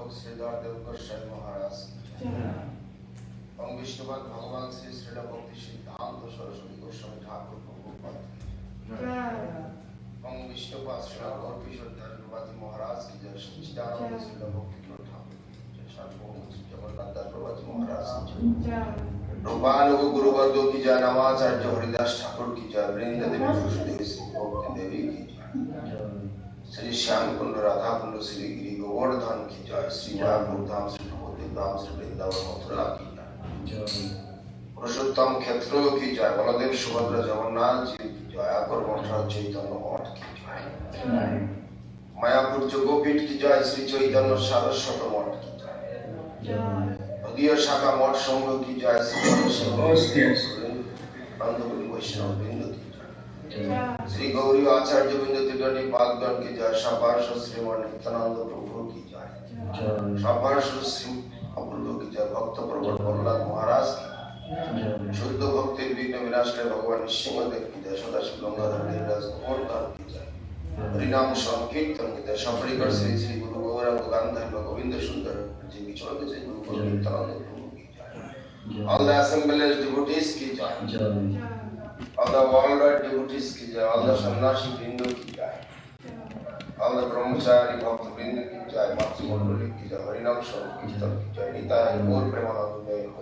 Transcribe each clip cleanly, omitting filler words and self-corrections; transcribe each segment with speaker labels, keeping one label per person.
Speaker 1: Prakshok Sridhar Dev Darshan Maharaj. Om Vishnupat Bhagavan Sri Srila Bhakti Siddhanta Saraswati Goswami Thakur Prabhupada. Om Vishnupat Srila Gauri Sridhar Prabhupada Maharaj ki jai. Siddhartha Srila Bhakti Thakur. Sarvabhauma Jagannath Das Prabhupada Maharaj ki jai. Rupanuga Guru Vargo ki jai. Acharya Haridas Thakur ki jai. Vrinda Devi Susdevi Sri Bhakti Devi ki jai. Sri Shyam Kund Radha Kund Sri Giri Govardhan ki jai. Sri Mayapur Dham Sri Bhagavati Dham Sri Vrindavan Mathura ki jai. पुरुषोत्तम क्षेत्रों की जय, बलदेव सुभद्रा जगन्नाथ जी की जय, अपर मठरा चैतन्य मठ की जय, मायापुर जोगपीठ की जय, श्री चैतन्य सारस्वत मठ की जय, नदिया शाखा मठ संघ की जय, श्री नंदपुरी वैष्णव वृंद की जय, श्री गौरी आचार्य वृंद त्रिगणी पादगण की जय, शाबाश श्रीमान नित्यानंद प्रभु की जय, शाबाश श्री अपूर्व की जय, भक्त प्रबल प्रहलाद महाराज की शुद्ध भक्ति विघ्न विनाशकारी भगवान सिंहदेव की जय, सदाशिव गंगाधर देवदास गोवर्धन की जय, हरिनाम संकीर्तन की जय, सपरिकर श्री श्री गुरु गौरांग गांधर्व गोविंद सुंदर जी की चौदह से गुरु नित्यानंद प्रभु की जय, all the assembled devotees की जय, all the worldwide devotees की जय, all the सन्यासी वृंद की जय, all the brahmachari भक्त वृंद की जय, मातृमंडली की जय, हरिनाम संकीर्तन की जय, निताय गौर प्रेमानंद जय हो।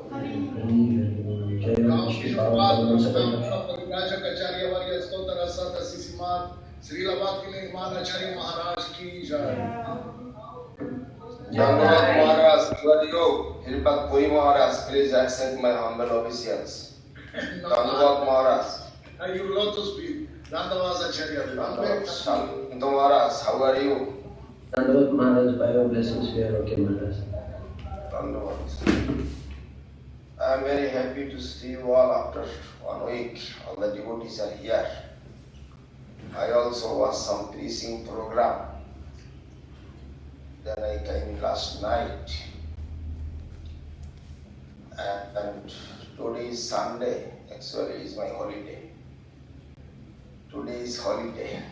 Speaker 1: Acharya Varya Stotra Sata Sisimat Srila Acharya Maharaj ki jai. Dandavat Maharaj, Varyo, Hiripat Puri Maharaj, please accept my humble obeisance. Dandavat Maharaj.
Speaker 2: You love to speak. Dandavat Acharya.
Speaker 1: Dandavat Maharaj, how are you?
Speaker 3: Dandavat Maharaj, by your blessings we are okay, Maharaj.
Speaker 1: Dandavat. I am very happy to see you all after 1 week. All the devotees are here. I also watched some preaching program. Then I came last night. And today is Sunday. Actually, is my holiday. Today is holiday.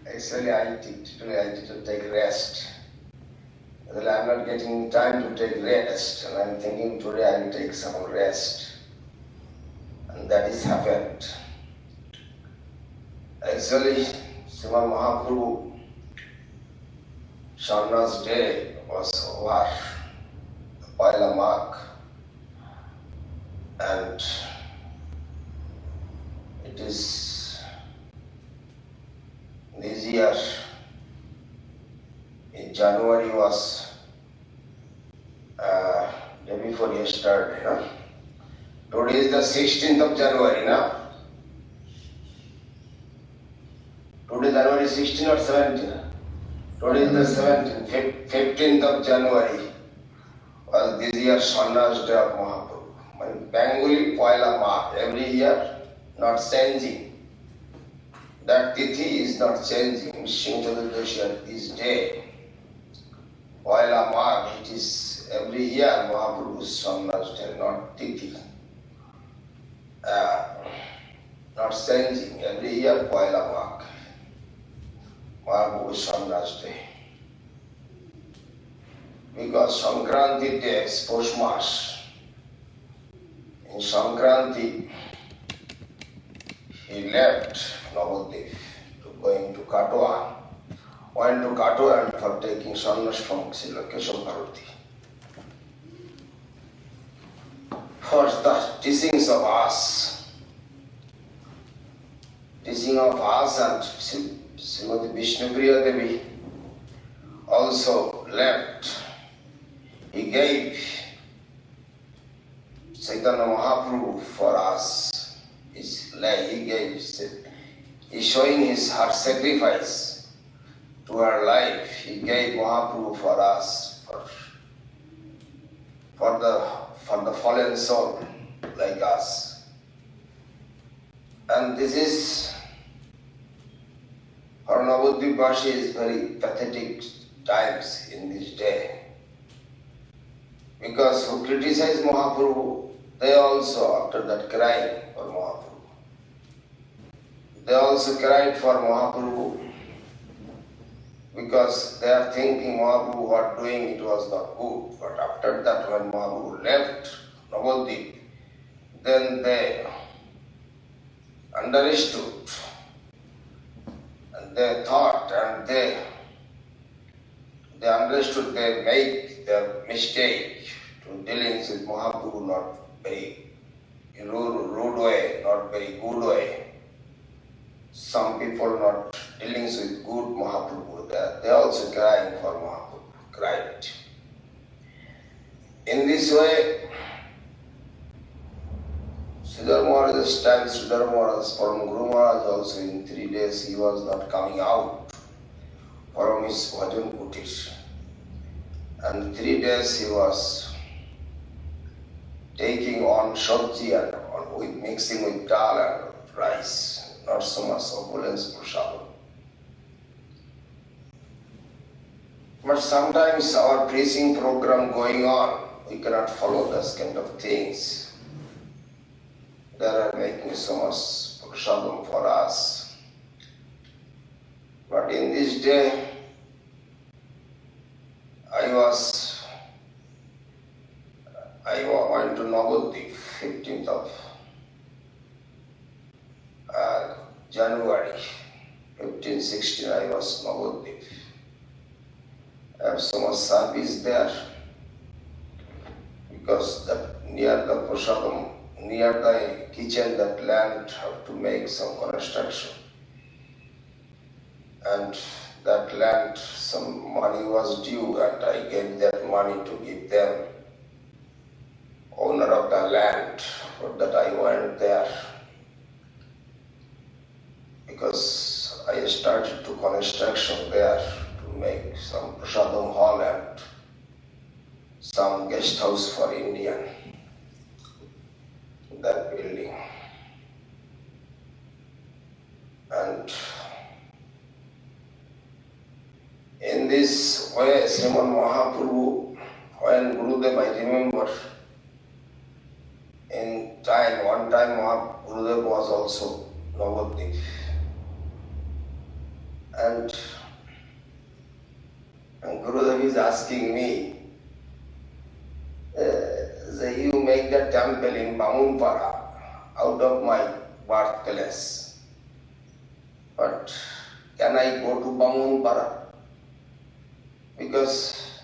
Speaker 1: Actually, today I need to take rest. Well, I'm not getting time to take rest, and I'm thinking today I will take some rest. And that is happened. Actually, Sriman Mahaprabhu, Sharna's day was over, the Paila Mark, and it is this year. In January was day before yesterday. No? Today is the 16th of January. No? Today January 16 or 17? Today is the 17th. 15th of January was this year Sannyas Day of Mahaprabhu. Bengali Poila Mark. Every year not changing. That tithi is not changing. Shintadoshi this day. Poila Mark, it is every year Mahaprabhu's Sannyas Day, not tithi. Not changing, every year Poila Mark. Mahaprabhu's Sannyas Day. Because Sankranti Day is Poshmas. In Sankranti, he left Navadvip to going to Katwa. Went to Katwa and for taking sannyas from Srila Keshav Bharati. For the teachings of us, and Srimati Vishnupriya Devi also left. He gave Chaitanya Mahaprabhu for us. He's showing her sacrifice. To her life, he gave Mahaprabhu for us, for the fallen soul like us. And this is, for Navadvipashi is very pathetic times in this day. Because who criticize Mahaprabhu, they also after that cried for Mahaprabhu. They also cried for Mahaprabhu because they are thinking Mahaprabhu was doing it was not good. But after that, when Mahaprabhu left Navadvip, then they understood and they thought and they understood they made their mistake to dealings with Mahaprabhu not very rude way, not very good way. Some people not dealings with good Mahaprabhu, they also crying for Mahaprabhu, cried. In this way, Sridhar Maharaj's time, Sridhar Maharaj, from Guru Maharaj also in 3 days he was not coming out from his bhajan kutir. And 3 days he was taking on sabji and with mixing with dal and rice, not so much opulence prasadam. But sometimes our preaching program going on, we cannot follow those kind of things. They are making so much prasadam for us. But in this day, I went to Navadvip, 15th of January, 1516, I was Navadvip. I have so much service there because near the prasadam, near the kitchen, that land have to make some construction. And that land, some money was due and I gave that money to give them, owner of the land, for that I went there. Because I started to construction there to make some prasadam hall and some guest house for Indian, that building. And in this way, Sriman Mahaprabhu, when Gurudev, I remember, one time Gurudev was also Navadvip. And Gurudev is asking me, you make the temple in Bamunpara out of my birthplace. But can I go to Bamunpara? Because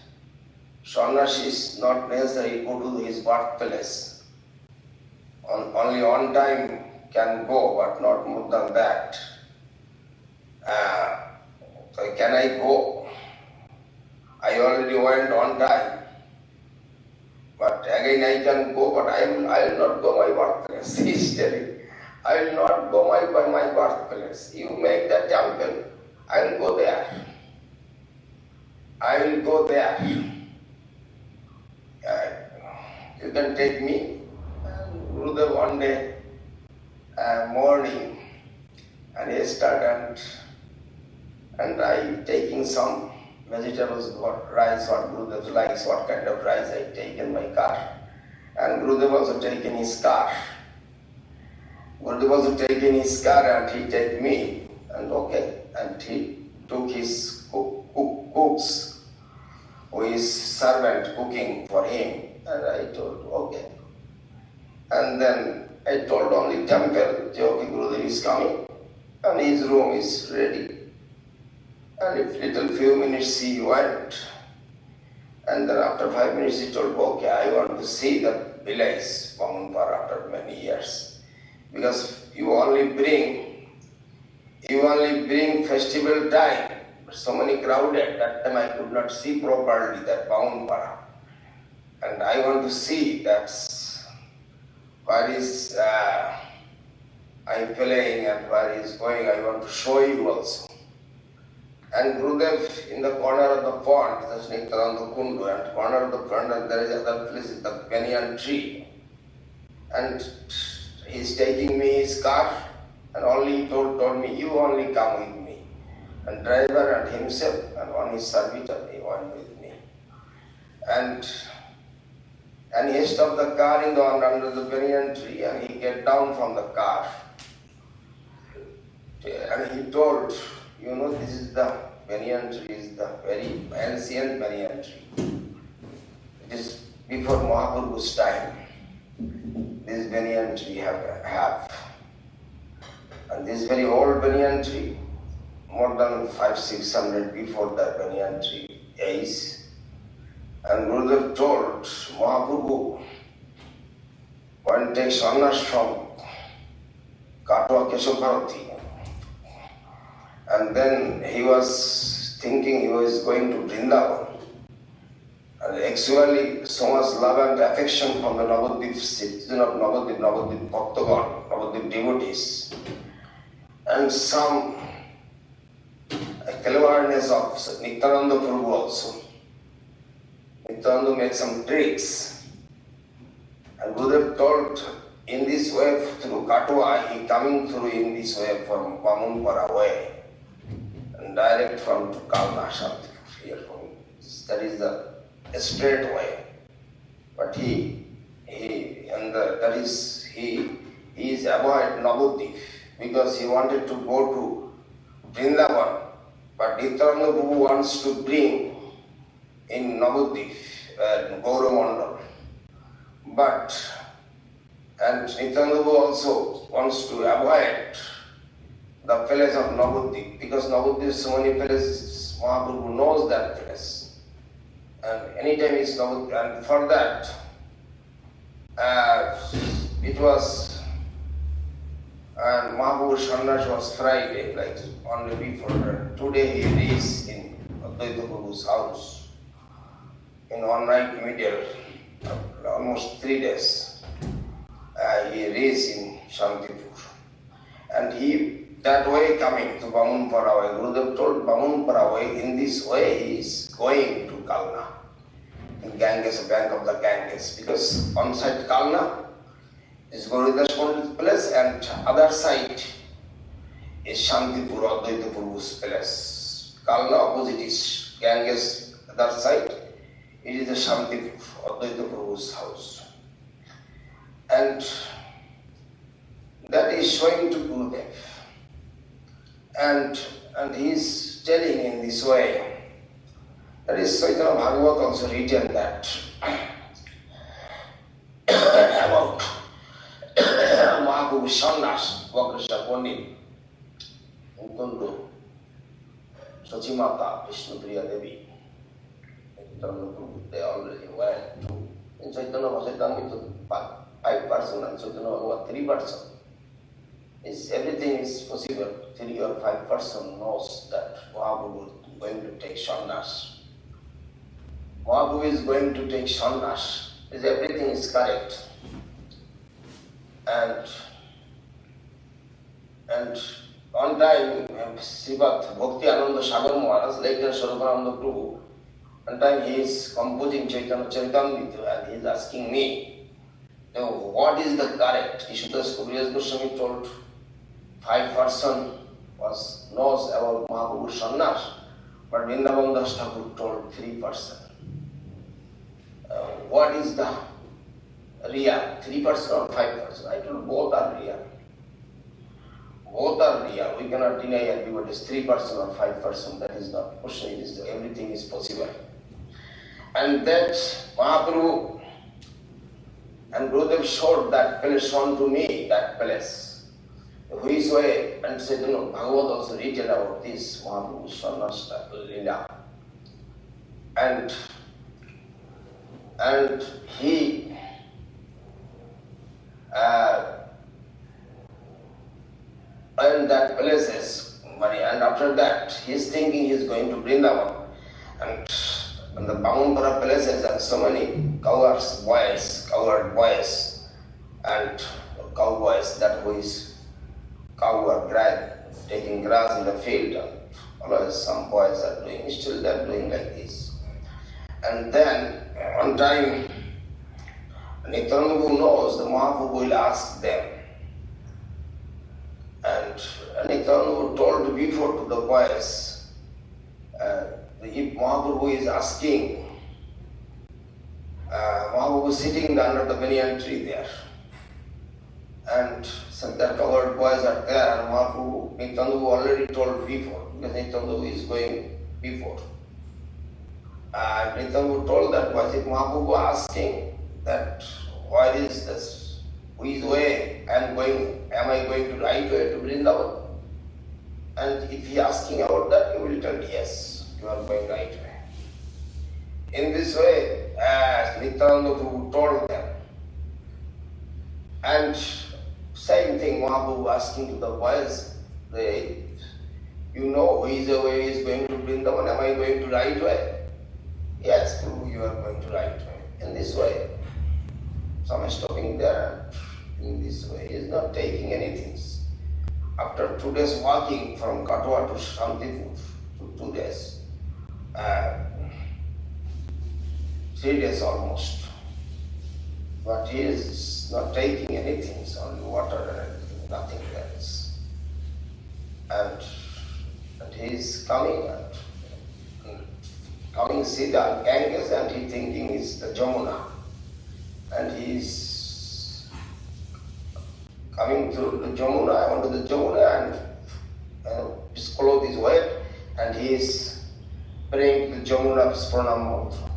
Speaker 1: sannyasi is not necessary go to his birthplace. Only on time can go, but not more than that. So can I go? I already went on time. But again I can go, but I will not go my birthplace. He is telling, I will not go my birthplace. You make the temple, I will go there. I will go there. You can take me. Gurudev one day morning, and he started and I taking some vegetables, what rice, what Gurudev likes, what kind of rice I take in my car. And Gurudev also taken his car. Gurudev also taken his car and he take me. And okay, and he took his cooks, who is servant cooking for him. And I told, okay. And then I told only temple, okay, Gurudev is coming and his room is ready. And if little few minutes he went, and then after 5 minutes he told, okay, I want to see the village, Bamunpara, after many years. Because you only bring festival time, but so many crowded, that time I could not see properly that Bamunpara. And I want to see that's where is I'm playing and where he is going, I want to show you also. And Gurudev in the corner of the pond, the Sniktaranda Kundu, and corner of the pond, and there is other place, the banyan tree. And he is taking me his car, and only he told me, you only come with me. And driver and himself, and one his servitor, he went with me. And he stopped the car under the banyan tree, and he get down from the car. And he told, you know, this is the banyan tree is the very ancient banyan tree. It is before Mahaprabhu's time. This banyan tree have. And this very old banyan tree, more than 500-600 before that banyan tree age. And Gurudev told Mahaprabhu, one takes sannyas from Katwa Keshavarati. And then he was thinking he was going to Vrindavan. And actually, so much love and affection from the Navadvip citizen of Navadvip Bhaktagan, Navadvip devotees, and some cleverness of Nityananda Prabhu also. Nityananda made some tricks. And Gurudev told, in this way through Katwa, he coming through in this way from Bamunpara way, and direct from to Kalna Shantipur here from. That is the straight way. But he is avoid Navadvip because he wanted to go to Vrindavan. But Nityananda Prabhu wants to bring in Navadvip, Gauramandal. And Nityananda Prabhu also wants to avoid the palace of Navadvip because Navadvip is so many places, Mahaprabhu knows that place. And anytime it's Navadvip, and for that, it was, and Mahaprabhu's sannyas was Friday, like only before. Today he is in Advaita Prabhu's house, in one night middle, almost 3 days. He is in Shantipur. And he, that way coming to Bamunpara way, Gurudev told Bamunpara way, in this way he is going to Kalna, in Ganges, bank of the Ganges, because on side Kalna is Gauridas Pandit's place and other side is Shantipur, Advaita Prabhu's place. Kalna opposite is Ganges, other side it is the Shantipur, Advaita Prabhu's house. And that is showing to Gurudev. And he is telling in this way. That is Chaitanya Bhagavat also written that about Mahaprabhu's sannyas, Vakrishna Pandit, Mukundu, Sachimata, Vishnupriya Devi, they already went to. In Chaitanya Bhagavat, 5 persons and Chaitanya Bhagavat 3 persons. Everything is possible. 3 or 5 persons knows that Mahaprabhu is going to take sannyas. Mahaprabhu is going to take sannyas. Everything is correct. And on time, Srivat Bhakti Ananda Sagar Maharaj, later Swarupananda Prabhu, on time he is composing Chaitanya Charitamrita and he is asking me, what is the correct? Ishudas Kaviraj Goswami told 5 persons knows about Mahaprabhu's sannyas, but Vrindavan Das Thakur told 3 persons. What is the real? 3 persons or 5 persons? I told both are real. Both are real. We cannot deny everybody is 3 persons or 5 persons. That is not question. It is everything is possible. And that Mahaprabhu and Gurudev showed that place, shown to me that place. Which way, and said, Bhagavad also written about this Mahaprabhu's sannyas Lila. And he and that places, and after that he is thinking he is going to Vrindavan, and the Bamunpara places and so many cowherd boys and cowboys that who is cowherd taking grass in the field, and always some boys are doing, still they are doing like this. And then one time Nityananda knows the Mahaprabhu will ask them. And Nityananda told before to the boys, if Mahaprabhu is asking, Mahaprabhu sitting under the banyan tree there. And some that covered boys are there, and Mahaprabhu, Nityananda already told before, because Nityananda is going before. And Nityananda told that Vajik Mahaprabhu asking that where is this, which way am I going to right way to Vrindavan? And if he asking about that, you will tell yes, you are going right way. In this way, as Nityananda Prabhu told them, and same thing Mahaprabhu asking to the boys, you know which way is going to Vrindavan, am I going to right way? Yes, Prabhu, you are going to right way. In this way, some is stopping there, in this way, he is not taking anything. After 2 days walking from Katwa to Shantipur, 2 days, 3 days almost, but he is not taking anything, only water and everything, nothing else. And he is coming see the Ganges, and he thinking is the Jamuna. And he is coming through the Jamuna, onto the Jamuna, and his clothes is wet, and he is praying the Jamuna's pranam mantra.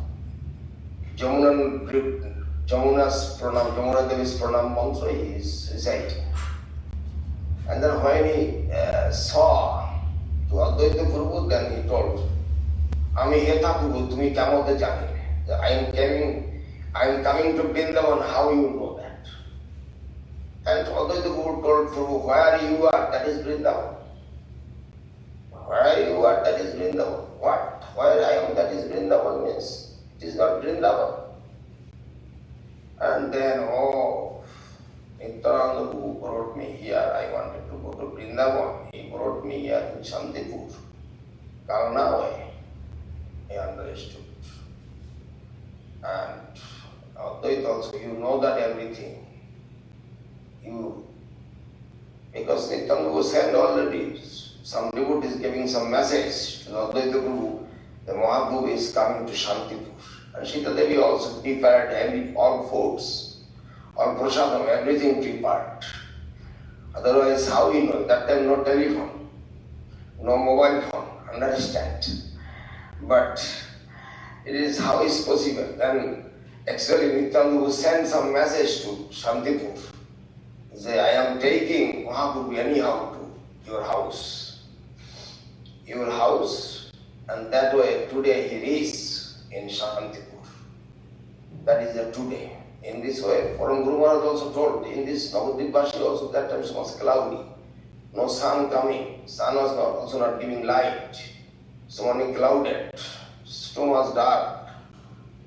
Speaker 1: Jamuna's pranam, Jamuna Devi's pranam mantra he is reciting. And then when he saw to Advaita Prabhu, then he told, Ami Yeta Prabhu, tumi kamote jani. I am coming to Vrindavan, how you know that? And Advaita Prabhu told Prabhu, where you are, that is Vrindavan. Where you are, that is Vrindavan. What? Where I am, that is Vrindavan means, it is not Vrindavan. And then, Nityananda Prabhu brought me here, I wanted to go to Vrindavan. He brought me here in Shantipur, Kalna way. He understood. And Advaita also, you know that everything. Because Nityananda was sent already, some devotee is giving some message to Advaita Prabhu, the Mahaprabhu is coming to Shantipur. And Sita Devi also prepared all foods, all prasadam, everything prepared. Otherwise, how we know? That time no telephone, no mobile phone, understand? But it is how is possible. Then actually Nityananda sent some message to Shantipur. Say, I am taking Mahaprabhu anyhow to your house. Your house, and that way today he reaches in Shantipur. That is the today. In this way, Param Guru Maharaj also told, in this Navadvipvashi also that time was cloudy. No sun coming. Sun was also not giving light. So only clouded. Too much dark.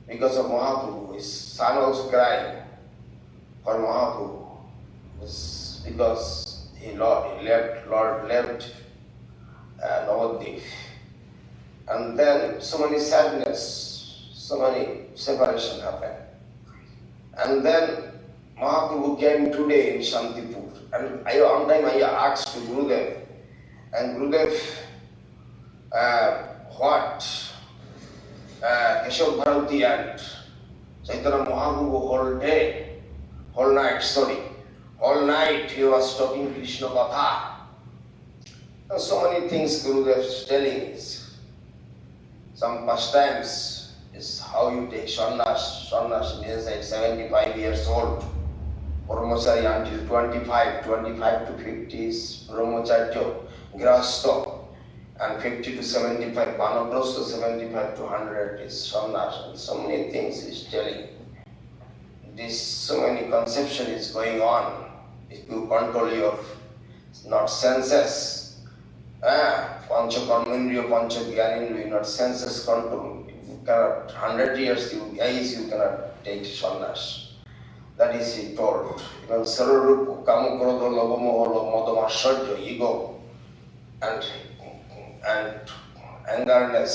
Speaker 1: Because of Mahaprabhu. His son also crying for Mahaprabhu. Because Lord left Navadvip. And then so many sadness, so many separation happened. And then Mahaprabhu came today in Shantipur. And one time I asked to Gurudev, and Gurudev, what? Keshav Bharati and Chaitanya Mahaprabhu whole night he was talking Krishna Katha. And so many things Gurudev is telling is, some pastimes is how you take sannyas. Sannyas means at 75 years old. Brahmachari until 25 to 50 is Brahmacharya, Grahastha, and 50 to 75, Vanaprastha 75 to 100 is sannyas. And so many things is telling. So many conception is going on. If you control your not senses, Pancha Karmendriya, Pancha Gyanendriya, not senses control. If you cannot, 100 years you cannot take sannyas. That is he told. Even Srila Kama Krodha Lobha Moha Madhama ego and angerness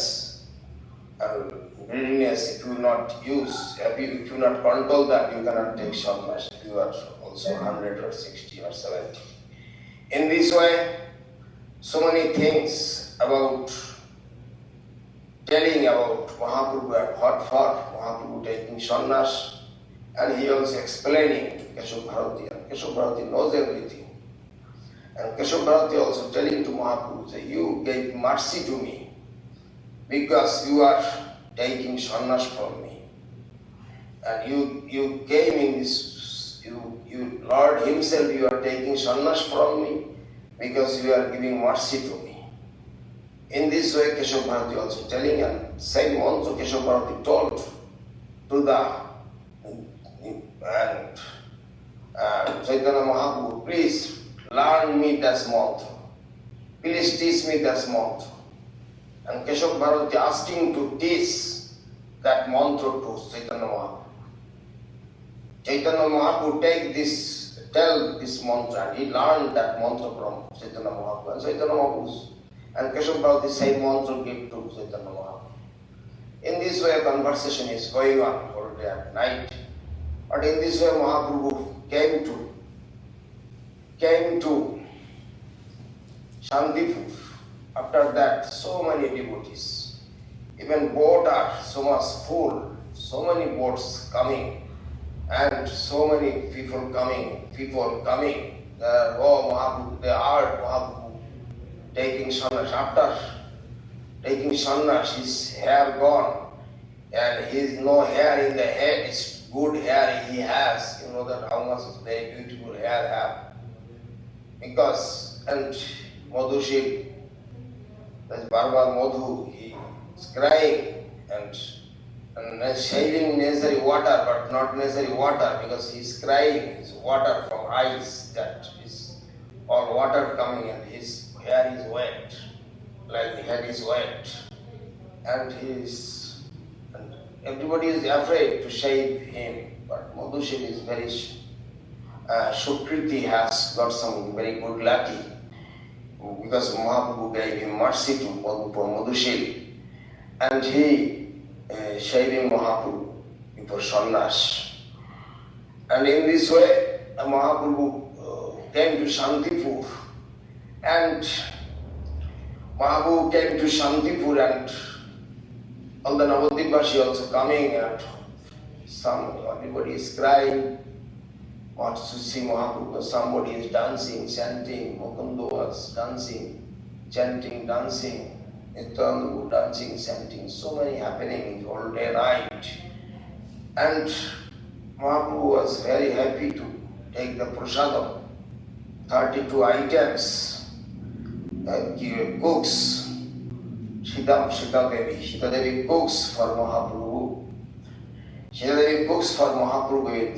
Speaker 1: and greediness, if you not use, if you not control that, you cannot take sannyas. If you are also 100 or 60 or 70. In this way, so many things about telling about Mahaprabhu and what for Mahaprabhu taking sannyas, and he also explaining to Keshav Bharati, and Keshav Bharati knows everything. And Keshav Bharati also telling to Mahaprabhu, say, you gave mercy to me. because you are taking sannyas from me. And you came in this, you Lord himself, you are taking sannyas from me because you are giving mercy to me. In this way, Keshav Bharati also telling, and same mantra Keshav Bharati told to the Chaitanya Mahaprabhu, please learn me this mantra. Please teach me this mantra. And Keshav Bharati asking to teach that mantra to Chaitanya Mahaprabhu. Chaitanya Mahaprabhu tell this mantra, and he learned that mantra from Chaitanya Mahaprabhu. And Chaitanya Mahaprabhu and Keshav Bharati same mantra give to Chaitanya Mahaprabhu. In this way, conversation is going on all day and night. But in this way, Mahaprabhu came to Shantipur. After that, so many devotees, even boats are so much full, so many boats coming, and so many people coming. Mahaprabhu, they heard Mahaprabhu taking sannyas. After taking sannyas, his hair gone, and his no hair in the head, is good hair he has. You know that how much very beautiful hair have. Because, and Madhushil, that's Barbar Madhu, he is crying and shaving necessary water, but not necessary water, because he is crying, his water from eyes, that is all water coming, and his hair is wet, like the head is wet, and everybody is afraid to shave him, but Madhushil is very, Sukriti has got some very good lucky, because Mahaprabhu gave him mercy to Madhushil, and he shaving Mahaprabhu before sannyas. And in this way, Mahaprabhu came to Shantipur, and Mahaprabhu came to Shantipur, and all the Navadvipvashi also coming, and everybody is crying, wants to see Mahaprabhu. Somebody is dancing, chanting, Mukunda was dancing, chanting, dancing, Nityananda dancing, chanting, so many happening all day night. And Mahaprabhu was very happy to take the prasadam, 32 items, cooks, Sita Devi cooks for Mahaprabhu. Sita Devi cooks for Mahaprabhu,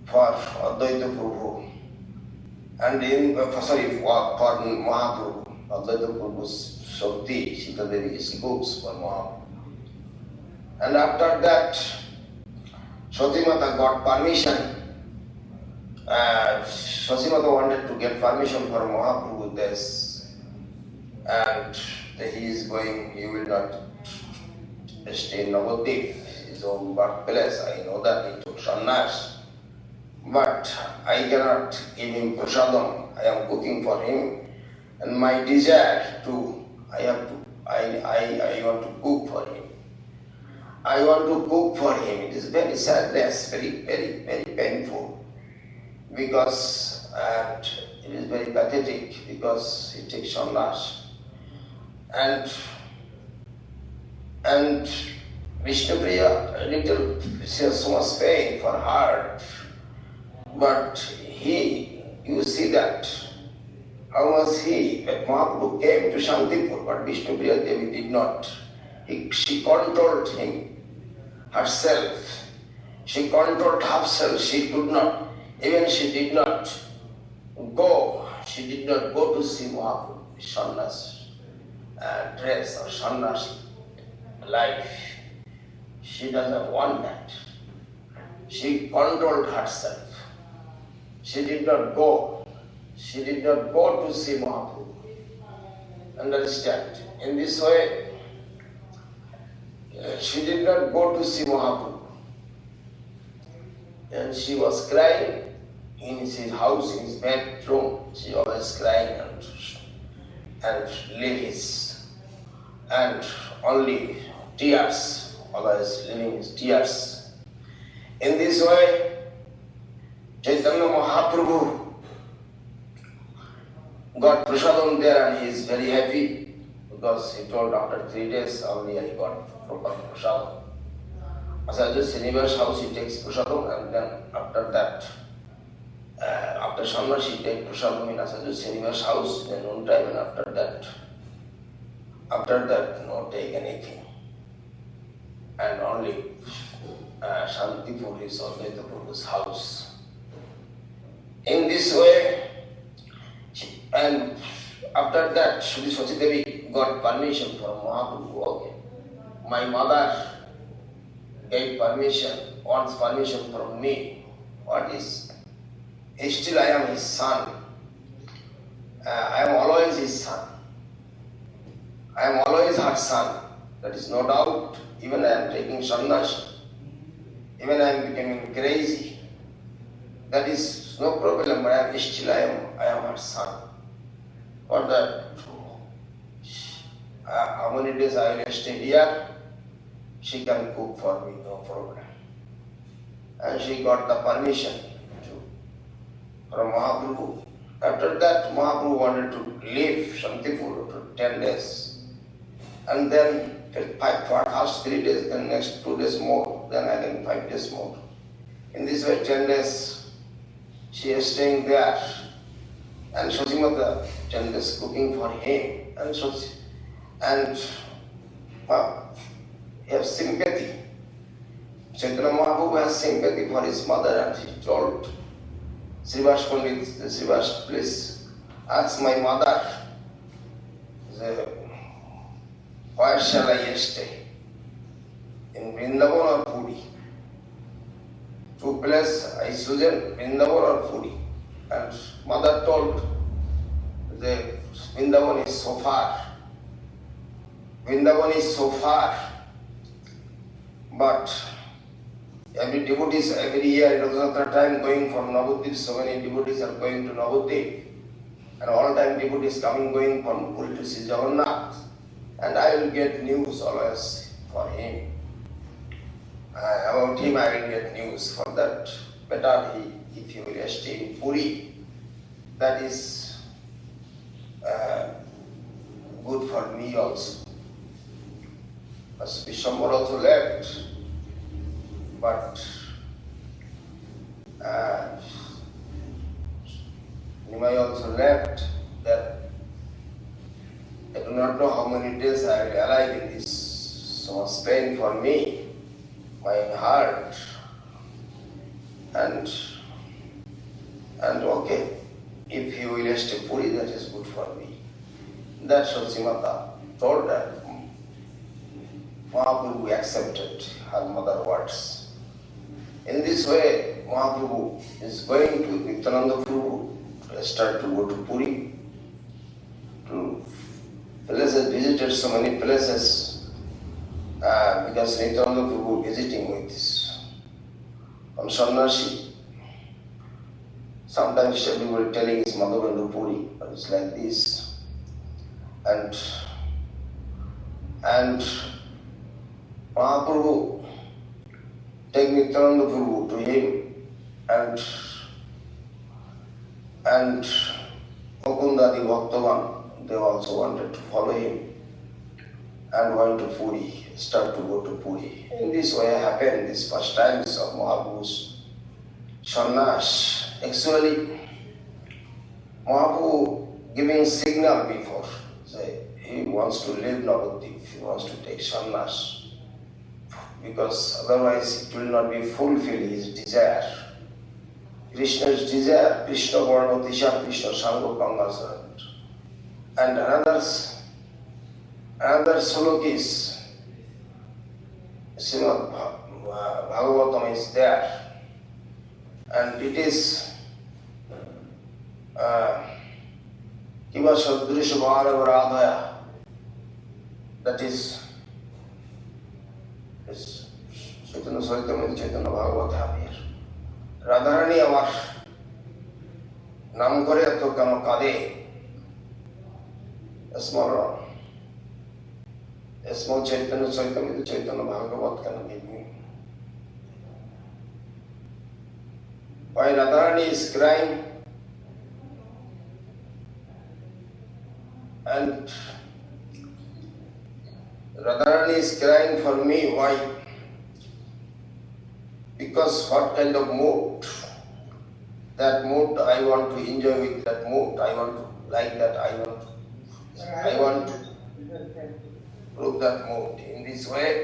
Speaker 1: for Advaita Prabhu, and for Mahaprabhu. Advaita Prabhu's Shakti, Sita Devi cooks for Mahaprabhu. And after that, Satimata got permission. Satimata wanted to get permission for Mahaprabhu this, and he will not stay in Navadvip, his own birthplace. I know that he took sannyas. But I cannot give him prasadam. I am cooking for him, and my desire I want to cook for him. I want to cook for him. It is very sadness, very, very, very painful, because it is very pathetic, because he takes sannyas, and Vishnupriya little, she has so much pain for her. But you see that, how was that Mahaprabhu came to Shantipur, but Vishnupriya Devi did not. She controlled him herself. She controlled herself. She could not, even she did not go to see Mahaprabhu, sannyas dress or sannyas life. She doesn't want that. She controlled herself. She did not go. She did not go to see Mahaprabhu. Understand? In this way, she did not go to see Mahaprabhu. And she was crying in his house, in his bedroom. She always crying and lilies, and only tears, always leaving his tears. In this way, Chaitanya Mahaprabhu got prasadam there, and he is very happy. because he told after 3 days only I got proper prasadam. Acharya Sriniva's house he takes prasadam, and then after that, after sannyas he takes prasadam in Acharya Sriniva's house in noon time, and after that no take anything. And only Shantipur is always the Prabhu's house. In this way, and after that, Shri Sati Devi got permission from Mahaprabhu. Okay, my mother gave permission, wants permission from me. What is? Still I am his son. I am always his son. I am always her son. That is no doubt. Even I am taking sannyas. Even I am becoming crazy. That is no problem, but I am her son. For that, how many days I will stay here, she can cook for me, no problem. And she got the permission from Mahaprabhu. After that, Mahaprabhu wanted to leave Shantipur for 10 days. And then first 3 days, then next 2 days more, then again 5 days more. In this way, 10 days, she is staying there. And Shosimata 10 days cooking for him. And he has sympathy. Chaitanya Mahaprabhu has sympathy for his mother, and he told Srivas Pandit, Srivas, please ask my mother, where shall I stay? In Vrindavan or Puri? 2 places I chosen, Vrindavan or Puri. And mother told, the Vrindavan is so far. Vrindavan is so far. But every devotees, every year, it was another time going from Navadvip, so many devotees are going to Navadvip. And all time devotees going from Puri to see Jagannath. And I will get news always for him. About him I will get news. For that, better if he will stay in Puri. That is good for me also. As Vishwambar also left, but Nimai also left. That I do not know how many days I will alive in this. So much pain for me, my heart, and okay, if you will stay Puri, that is good for me. That's what Simata told her. Mahaprabhu accepted her mother's words. In this way, Mahaprabhu is going to Nityananda Prabhu to start to go to Puri, to places, visited so many places, because Nityananda Prabhu visiting with this on Sannyasi. Sometimes everybody telling his mother went to Puri, but it's like this. And Mahaprabhu take Nityananda Prabhu to him, and Mukundadi Bhaktavan, they also wanted to follow him and went to Puri, start to go to Puri. In this way happened these first times of Mahaprabhu's sannyas. Actually, Mahaprabhu giving signal before, say he wants to leave Navadvip, he wants to take sannyas, because otherwise it will not be fulfill his desire. Krishna's desire, Krishna Varna Tisha, Krishna Sangha Pangasarant. And another slok is Srimad Bhagavatam is there, and it is Kiva Sadrisha Bharava Radhaya, that is Chaitanya Saritamrita Chaitanya Bhagavata here. Radharani আমার নাম করে এত কেন কাঁদে স্মরণ স্মরণ চৈতন্য চৈতন্য চৈতন্য ভাগবত কেন দিবি? Why Radharani is crying and Radharani is crying for me. Why? Because what kind of mood? That mood I want to enjoy with that mood. I want to like that. I want to prove that mood in this way.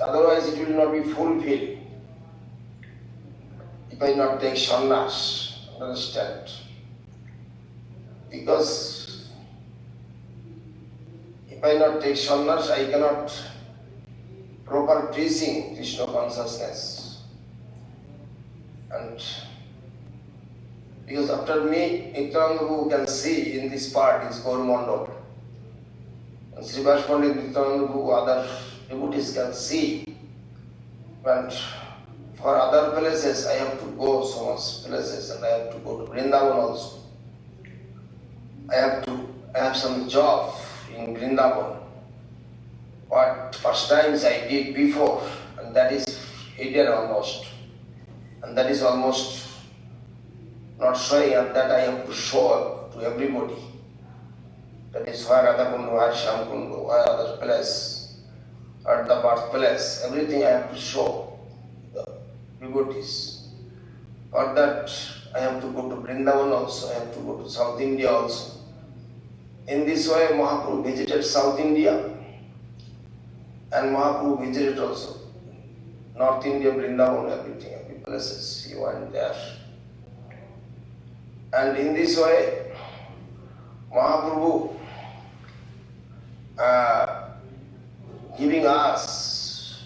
Speaker 1: Otherwise it will not be fulfilled. If I not take sannyas, understand? Because if I not take sannyas, I cannot proper preaching Krishna consciousness. And because after me, Nityananda Prabhu can see in this part is Gaur Mandal. And Srivas Pandit, Nityananda Prabhu, other devotees can see. And for other places, I have to go so much places, and I have to go to Vrindavan also. I have some job in Vrindavan. What first times I did before, and that is 8 years almost. And that is almost not showing up, that I have to show up to everybody. That is where Radha Kundu, where Shyam Kundu, where other place, at the birthplace, everything I have to show the devotees. For that, I have to go to Vrindavan also, I have to go to South India also. In this way, Mahaprabhu visited South India, and Mahaprabhu visited also North India, Vrindavan, everything, every places he went there. And in this way, Mahaprabhu giving us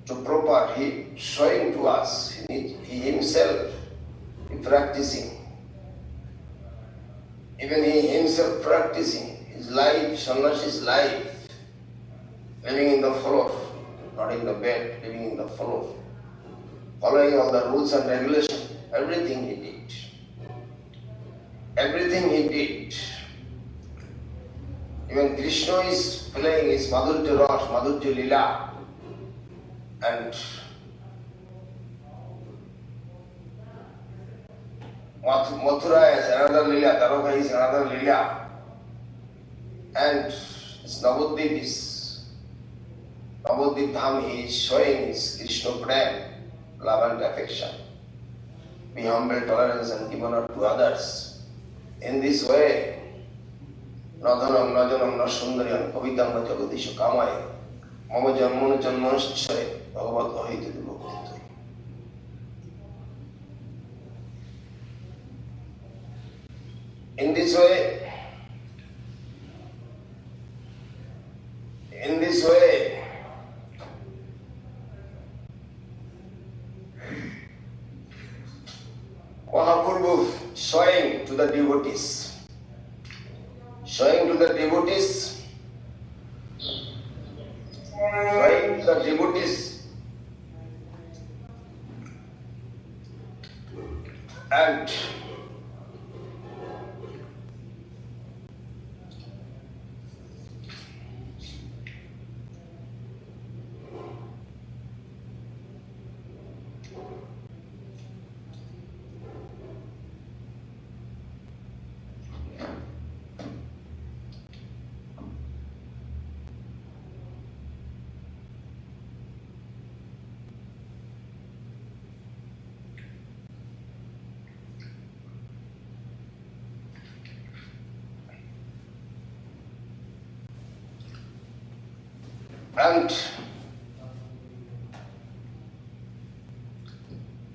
Speaker 1: to proper, he showing to us, he himself is practicing. Even he himself practicing his life, Sannasi's life, living in the floor, not in the bed, living in the floor, following all the rules and regulations, everything he did. Everything he did. Even Krishna is playing his Madhurya Ras, Madhurya Lila, and Mathura is another Lila, Dwarka is another Lila, and his Navadvip Dham, he is showing his Krishna Prem, love and affection. Be humble, tolerance, and give honor to others. In this way, Nadhanam Najanam Nasundaryam Pavitam Jagadisha Kamaya Mama Janmana Janmanshare Bhagavat Ahiti Bhakti. In this way, Mahaprabhu showing to the devotees, and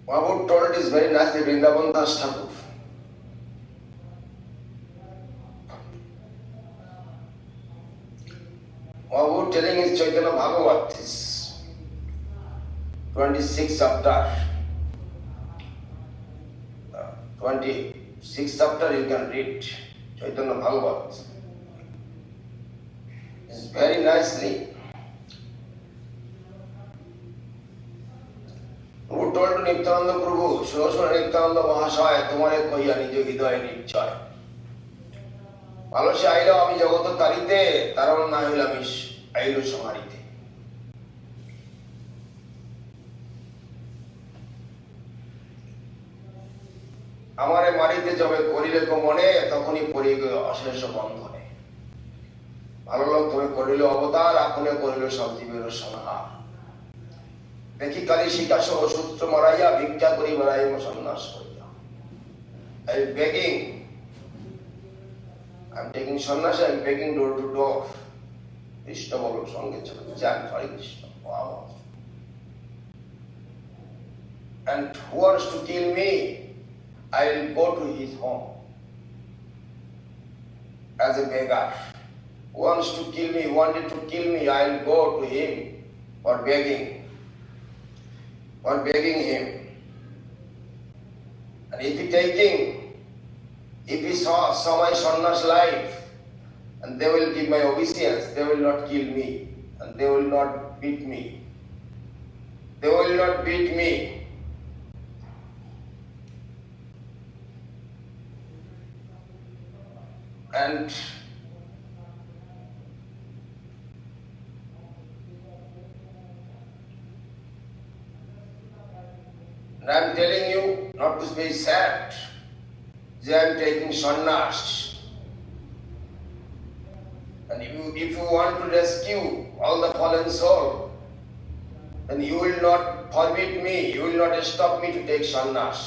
Speaker 1: Mahaprabhu told it is very nicely, Vrindavan Das Thakur. Mahaprabhu telling his Chaitanya Bhagavat, is 26th chapter. 26th chapter you can read, Chaitanya Bhagavat. It's very nicely. Who told Nityananda Prabhu, Shroshana Nityananda Mahashaya, Tumare Koya Nijo Hidaya Nichaya. Malasya ailo ami jagoto tarite, taron na hil ami ailo samarite. আমারে মারিতে যাবে করিলে কো মনে তখনই পড়ে গিয়ে অশেষ বন্ধনে। ভালো লোক তুমি করিল অবতার, আপনে করিল সব জীবের সংহার। দেখি কালী শিকা সহ সূত্র মারাইয়া, ভিক্ষা করি বেড়াইব সন্ন্যাস করিয়া। I am begging. I am taking sannyas, I am begging door to door. Krishna bolo sange chalo, chant Hare Krishna. Wow. And who wants to kill me, I will go to his home as a beggar. Who wants to kill me, wanted to kill me, I will go to him for begging him. And if he saw my sannyas life, and they will give my obeisance, they will not kill me, and they will not beat me. They will not beat me. And I am telling you not to be sad. I am taking sannyas. And if you want to rescue all the fallen soul, then you will not forbid me, you will not stop me to take sannyas.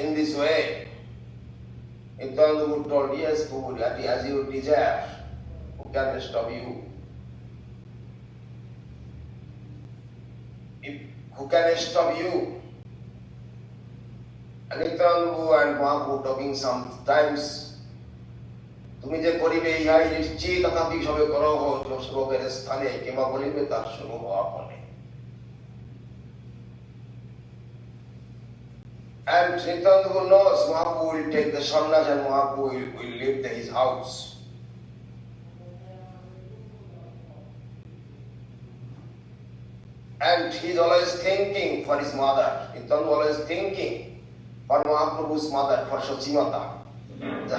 Speaker 1: In this way, Nityananda told, yes, Prabhu, as you desire, who can stop you? Who can stop you? And Nityananda and Maharaj talking sometimes, তুমি যে করিবে ইহাই নিশ্চিত, তথাপি সবে করো শ্লোকের স্থানে, কিংবা বলিবে তার শুভ আপনে। And Nityananda knows Mahaprabhu will take the sannyas and Mahaprabhu will leave his house. And he is always thinking for his mother. Nityananda always thinking for Mahaprabhu's mother, for Shachimata.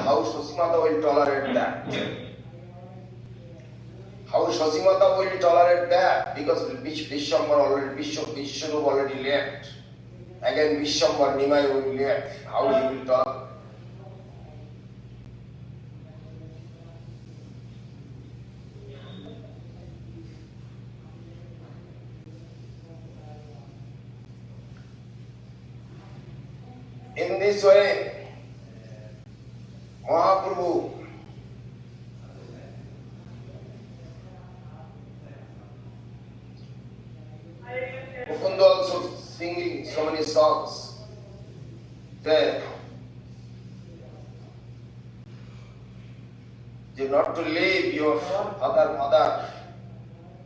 Speaker 1: How Shachimata will tolerate that? How Shachimata will tolerate that? Because Vishnu already left. Again, Vishwambar Nimai will left. How he will tolerate? In this way, Mahaprabhu Mukunda also singing so many songs there. Not to leave your father, mother,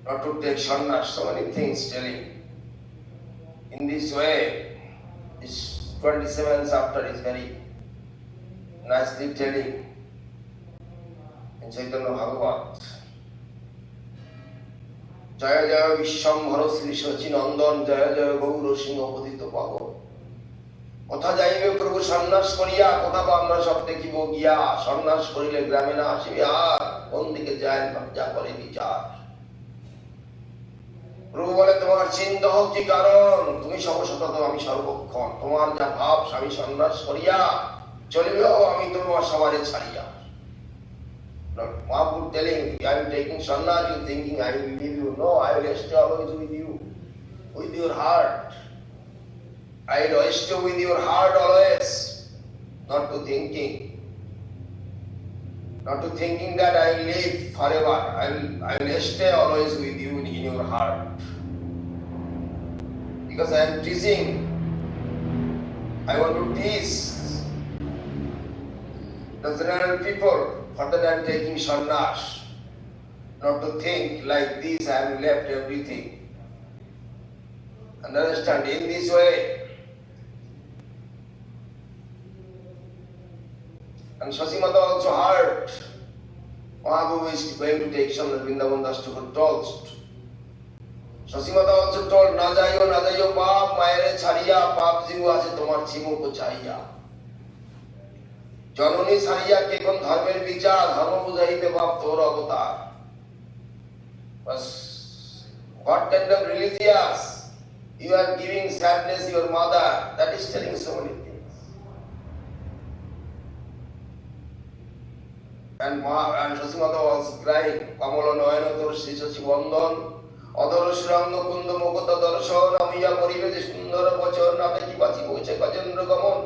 Speaker 1: not to take sannyas, so many things telling. In this way, this 27th chapter is very nicely telling in Chaitanya Bhagavat. Jaya Jaya Vishwambhara Sri Sachinandan, Jaya Jaya Gaura Singha Padita Bhagavat. কথা যাইবে প্রভু সন্ন্যাস করিয়া, কথা বা আমরা সব দেখিব গিয়া। সন্ন্যাস করিলে গ্রামে না আসিবে আর, কোন দিকে যায় যা করে বিচার। প্রভু বলে, তোমার চিন্তা হোক কি কারণ, তুমি সর্বসতত আমি সর্বক্ষণ। তোমার যা ভাব স্বামী সন্ন্যাস করিয়া, চলিবেও আমি তোমার সবারে ছাড়িয়া। Mahaprabhu telling, I am taking sannyas, you thinking I will leave you. No, I will stay always with you, with your heart. I will stay with your heart always, not to thinking that I will live forever. I will stay always with you in your heart. Because I am teaching, I want to teach the general people. For that I am taking sannyas, not to think like this I have left everything. And understand, in this way, and Shachimata also heard Mahaprabhu is going to take sannyas. Vrindavan Das Thakur told. Shachimata also told, na jaiyo paap mayare chhariya, paap jivu ache tomar chimu ko chaiya. জননী ছাড়িয়া কেবল ধর্মের বিচার, ধর্ম বুঝাইতে বাপ তোর অবতার। What kind of religious? You are giving sadness your mother. That is telling so many things. And Shasimata was crying, Kamala Noyana Torshi Shashibandhan, Adara Shranga Kunda Mokata Darshan, Amiya Parive Sundara Bachar, Nataki Bachi Boche Kajendra Gamon,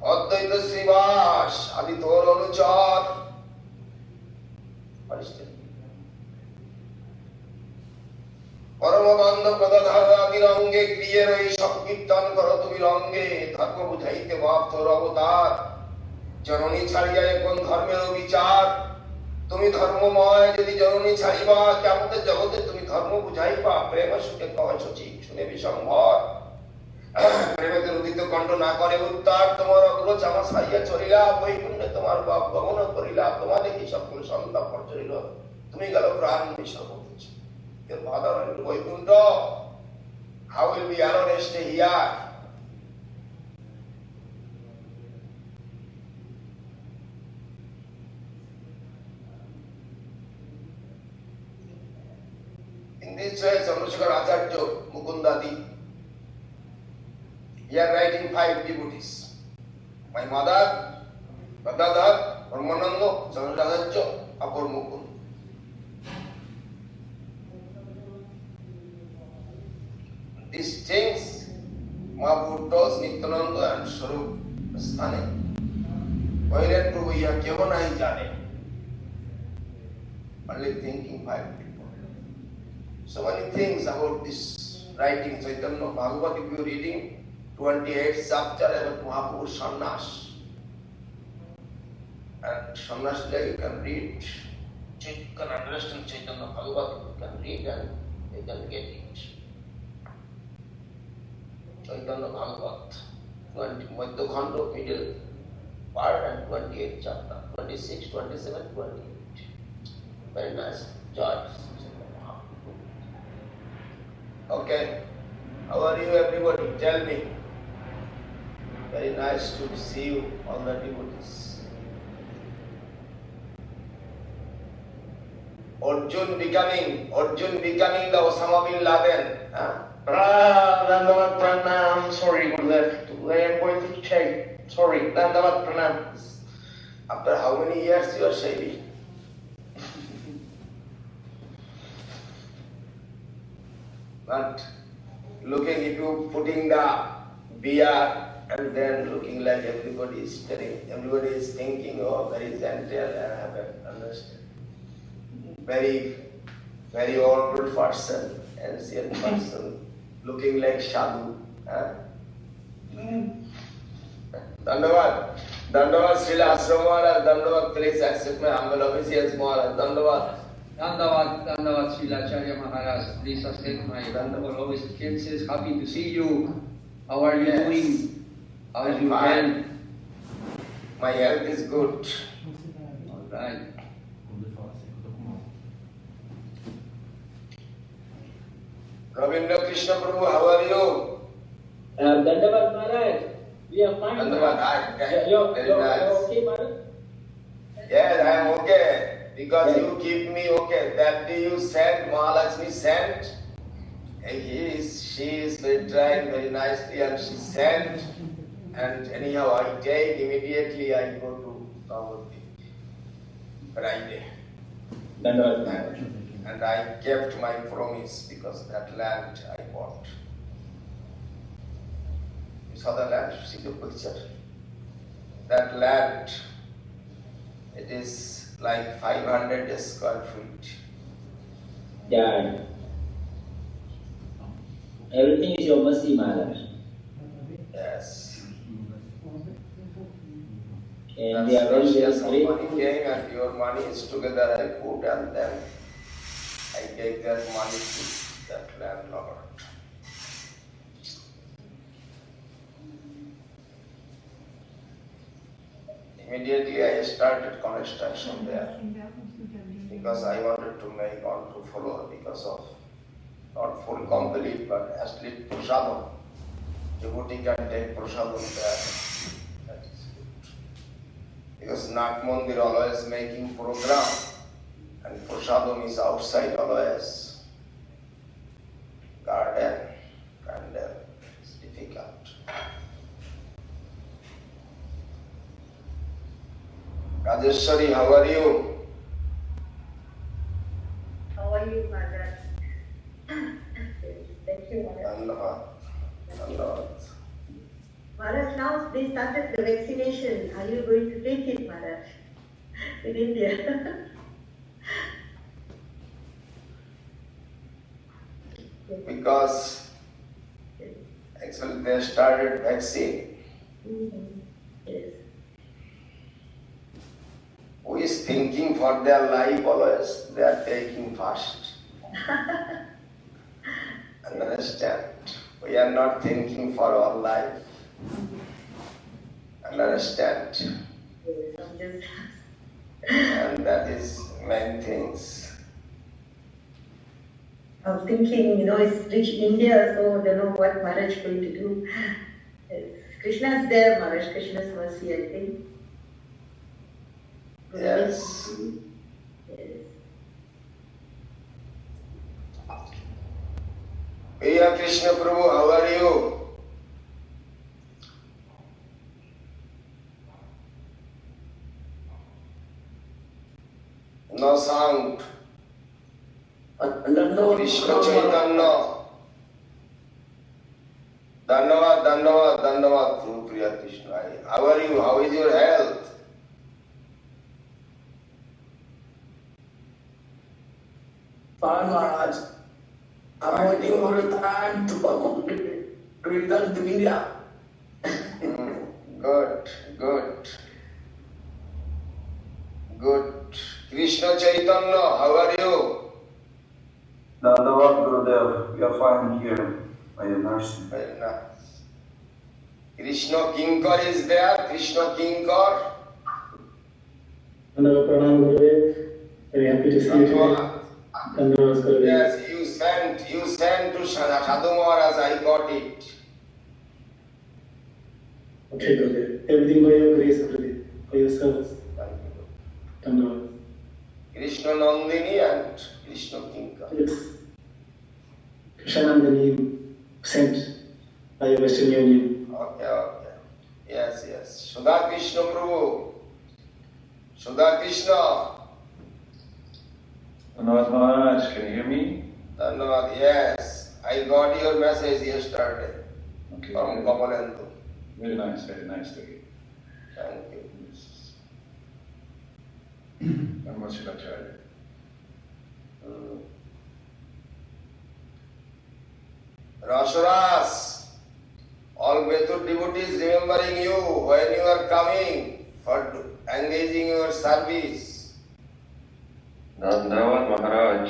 Speaker 1: Advaita Srivas, Aditor Anuchar. Paramabandha Padadhara Virange, Kriyere Shakirtan Karatu Virange, Dharma Budhaite Bhakta Ravatar. জননী ছাড়িয়া এখন ধর্মের বিচার তুমি ধর্মময় যদি জননী ছাড়িবা কেমতের জগতে তুমি ধর্ম বুঝাইবা প্রেম সুখে কহ সচিব শুনে বিসম্ভর প্রেমেতে রুদিত কণ্ঠ না করে উত্তর তোমার অগ্রজ আমার ছাড়িয়া চলিলা বৈকুণ্ঠে তোমার বাপ গমন করিলা তোমার দেখি সকল সন্তাপ চলিল তুমি গেল প্রাণ বিসর্গ করছ your father went to Vaikuntha. How will we alone stay here? In this way, Acharya, Mukundadi, he are writing 5 devotees. My mother, Gadadhar, Brahmananda, Acharya, Apur Mukund. These things, Mahaprabhu tells Nityananda and Swarup Sthane. Wherein Prabhu ya keho nahi jane. Only thinking 5 people. So many things about this writing Chaitanya Bhagavad, if you are reading 28th chapter about Mahaprabhu's sannyas. And sannyas there you can read, you can understand Chaitanya Bhagavad, you can read and you can get it. Chaitanya Bhagavad, 20 Madhya middle part and 28th chapter, 26, 27, 28. Very nice, joy. Okay, how are you everybody? Tell me. Very nice to see you, all the devotees. Arjun becoming the Osama bin Laden.
Speaker 4: Dandavat Pranam. Sorry, Gurudev. Today I'm going to check. Sorry, Dandavat Pranam.
Speaker 1: After how many years you are shaving? But looking, if you putting the beard and then looking like everybody is telling, everybody is thinking, oh, very gentle and happy, understand? Very old person, ancient person, looking like sadhu. Dandavat Srila Ashram Maharaj, Dandavat, please accept my humble obeisance Maharaj, Dandavat.
Speaker 3: Dandavat Srila Acharya Maharaj, please accept my humble obeisances. Happy to see you. How are you doing? How is your health?
Speaker 1: My health is good.
Speaker 3: All right.
Speaker 1: Ravindra Krishna Prabhu, how are you?
Speaker 5: Dandavat Maharaj, we are fine.
Speaker 1: Dandavat,
Speaker 5: You're
Speaker 1: very nice.
Speaker 5: okay, Maharaj?
Speaker 1: Yes, I am okay. Because you keep me okay. That day you sent, Mahalakshmi sent. She is very trying very nicely and she sent. And anyhow I take, immediately I go to Navati. Friday.
Speaker 5: Dandavat Maharaj.
Speaker 1: And I kept my promise because that land I bought. You saw the land? See the picture? That land, it is like 500 square feet.
Speaker 5: Yeah. Everything is your mercy, Maharaj.
Speaker 1: Yes.
Speaker 5: And we are very, very
Speaker 1: Some
Speaker 5: grateful.
Speaker 1: money came and your money is together I put and then I gave that money to that landlord. Immediately I started construction there because I wanted to make on to follow because of not full complete but at least prasadam. Devotee can take prasadam there. That is good. Because Nat Mandir always making program and prasadam is outside always. Garden and it's difficult. কাজে Rajeshwari, how are you?
Speaker 6: How are you, Maharaj? Thank you, Maharaj.
Speaker 1: Dhanyavad.
Speaker 6: Maharaj, now they started the vaccination. Are you going to take it, Maharaj? In India?
Speaker 1: Because actually they started vaccine.
Speaker 6: Yes.
Speaker 1: Who is thinking for their life always? They are taking first. Understand? We are not thinking for our life. Understand?
Speaker 6: Yes, I'm just...
Speaker 1: And that is main things.
Speaker 6: I'm thinking, it's rich India, so I don't know what Maharaj is going to do. Yes. Krishna is there, Maharaj. Krishna's mercy, I think.
Speaker 1: Yes.
Speaker 6: Yes.
Speaker 1: Priya Krishna Prabhu, how are you? No sound. Krishna Chaitanya. Dhanyavad, Guru Priya Krishna. How are you? How is your health?
Speaker 4: Fine, Maharaj. I'm waiting for a time to return to India.
Speaker 1: Good. Krishna Chaitanya, how are you?
Speaker 7: Dhanyavad, Gurudev. We are fine here by your mercy.
Speaker 1: Very nice. Krishna Kinkar is there. Krishna Kinkar.
Speaker 5: Hello, Pranam Gurudev. Very happy to see you today. Dhanyavad, Gurudev.
Speaker 1: Yes, you sent to Sadhu Maharaj, I got it.
Speaker 5: Okay, Gurudev. Everything by your grace, Gurudev. For your service. Dhanyavad.
Speaker 1: Krishna Nandini and Krishna Kinkar.
Speaker 5: It's Krishnanandani sent by your Western Union.
Speaker 1: Okay. Yes. Sudha Krishna Prabhu. Sudha Krishna.
Speaker 8: Dhanyavad Maharaj, can you hear me?
Speaker 1: Dhanyavad, yes. I got your message yesterday
Speaker 8: Okay.
Speaker 1: from Kamalendu.
Speaker 8: Very nice to hear.
Speaker 1: Thank you.
Speaker 8: Dhanyavad Srila Acharya.
Speaker 1: Rasharas, all Betur devotees remembering you when you are coming for engaging your service.
Speaker 9: Dhanyavad Maharaj,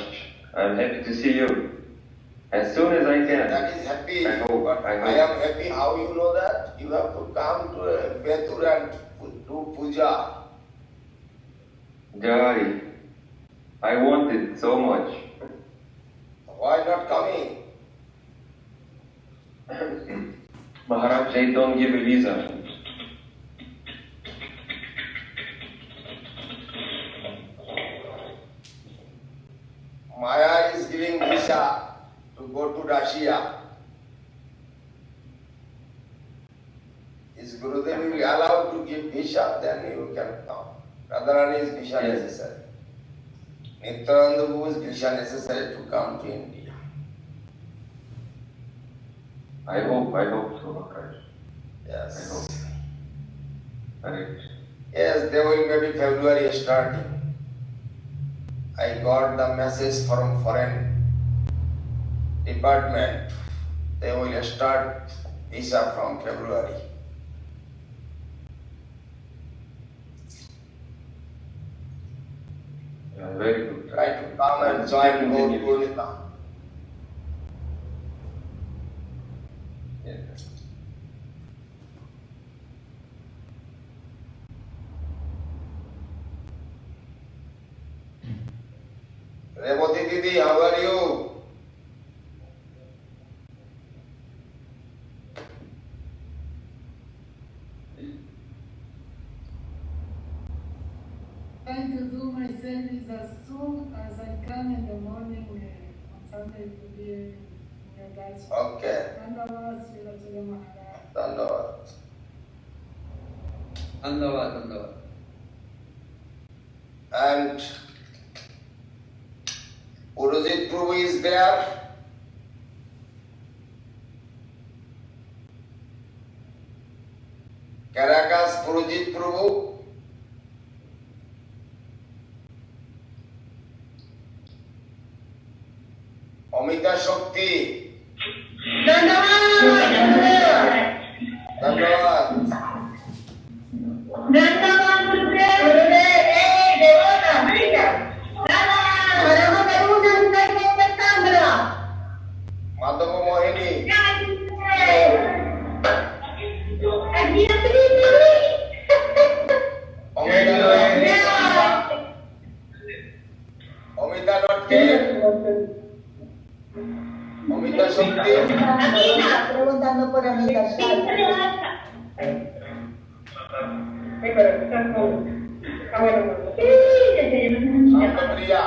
Speaker 9: I am happy to see you as soon as I can.
Speaker 1: That is happy.
Speaker 9: I hope.
Speaker 1: I am happy. How you know that? You have to come to Betur and do puja.
Speaker 9: Jai, I want it so much.
Speaker 1: Why not coming?
Speaker 9: Maharaj, they don't give a reason.
Speaker 1: Maya is giving visa to go to Russia. Is Gurudev will allowed to give visa, then you can come. Radharani is visa
Speaker 9: Yes.
Speaker 1: necessary. Nityananda Prabhu is visa necessary to come to India.
Speaker 9: I hope so, Maharaj.
Speaker 1: Yes.
Speaker 9: I hope. Correct.
Speaker 1: Yes, they will maybe February starting. I got the message from foreign department. They will start visa from February.
Speaker 9: Yeah, very good.
Speaker 1: Try to come and join Gaur Purnima.
Speaker 9: Yes.
Speaker 1: Revati Didi, how are you?
Speaker 10: Trying to do my service as soon as I can in the morning on Sunday to be in your Darshan.
Speaker 1: Okay.
Speaker 10: Dhanyavad, Srila Maharaj.
Speaker 1: Dhanyavad.
Speaker 3: Dhanyavad.
Speaker 1: And Urujit Prabhu is there. Caracas Urujit Prabhu. Amita Shakti. Dhanyavad. Madhava Mohini. Amita not came. Amita Shakti.
Speaker 6: Preguntando por Amita
Speaker 1: Santa Maria. How are you, Santa Maria?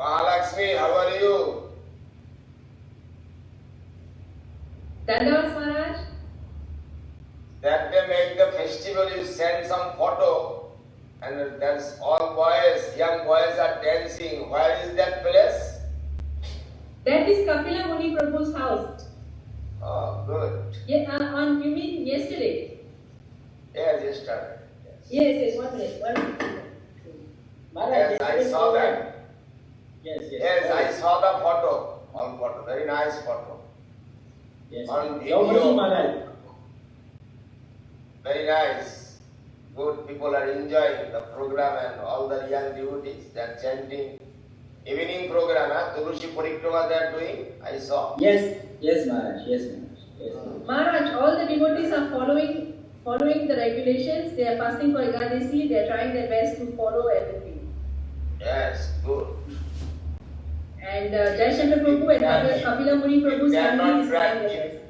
Speaker 1: Mahalakshmi, how are you?
Speaker 11: Dandavats, Maharaj.
Speaker 1: That day make the festival, you send some photo and that's all boys, young boys are dancing. Where is that place?
Speaker 11: That is Kapila Muni Prabhu's house.
Speaker 1: Oh, good.
Speaker 11: Yeah, you mean yesterday?
Speaker 1: Yes, yesterday.
Speaker 11: Yes, 1 minute, 1 minute.
Speaker 1: Yes, I saw that. Yes, I saw the photo. On photo, very nice photo.
Speaker 5: Yes.
Speaker 1: On
Speaker 5: Your mercy,
Speaker 1: video.
Speaker 5: Maharaj.
Speaker 1: Very nice. Good people are enjoying the program and all the young devotees, they are chanting. Evening program, Turushi Parikrama they are doing, I saw.
Speaker 5: Yes, Maharaj. Yes.
Speaker 11: Maharaj, all the devotees are following the regulations. They are fasting for Ekadasi. They are trying their best to follow everything.
Speaker 1: Yes, good.
Speaker 11: And Darshan Prabhu and Kapila Muni Prabhu's family is trying their best.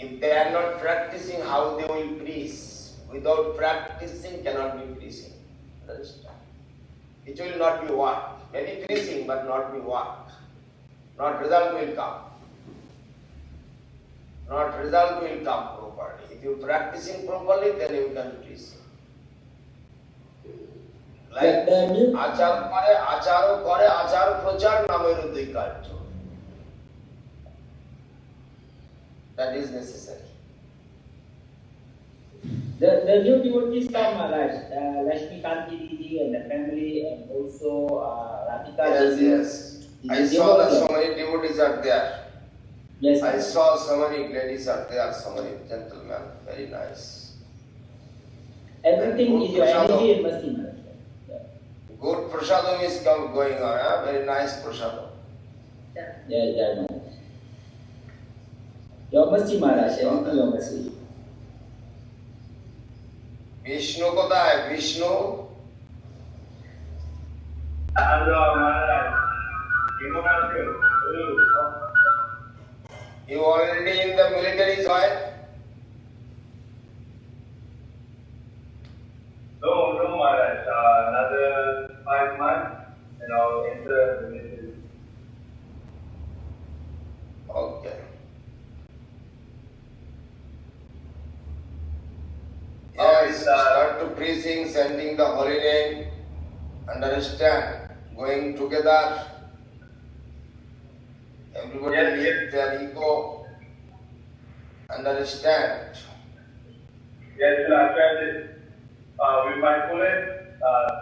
Speaker 1: If they are not practicing how they will preach. Without practicing cannot be preaching. Understand? It will not be what? Maybe preaching but not be what? Not result will come. Not result will come properly. If you practicing properly, then you can preach. Like Acharya Prachar Nameru Dikarcho. That is necessary.
Speaker 5: The new devotees come, Maharaj. Lakshmi Kanti Didi and the family, and also Radhika.
Speaker 1: Yes. I saw that so many devotees are there.
Speaker 5: Yes.
Speaker 1: I saw so many ladies are there, so many gentlemen. Very nice.
Speaker 5: Everything is your energy and mercy, Maharaj.
Speaker 1: Good prasadam is going on. Very nice prasadam.
Speaker 5: Yeah, Maharaj. Your mercy, Maharaj. Everything your mercy.
Speaker 1: Vishnu kothay? Vishnu? You already in the military join?
Speaker 7: No, Maharaj. Another 5 months and I'll enter the military.
Speaker 1: Okay. Yes, start to preaching, sending the holy name, understand, going together. Everybody leave their ego, understand.
Speaker 7: Yes, sir, I tried it. With my fullest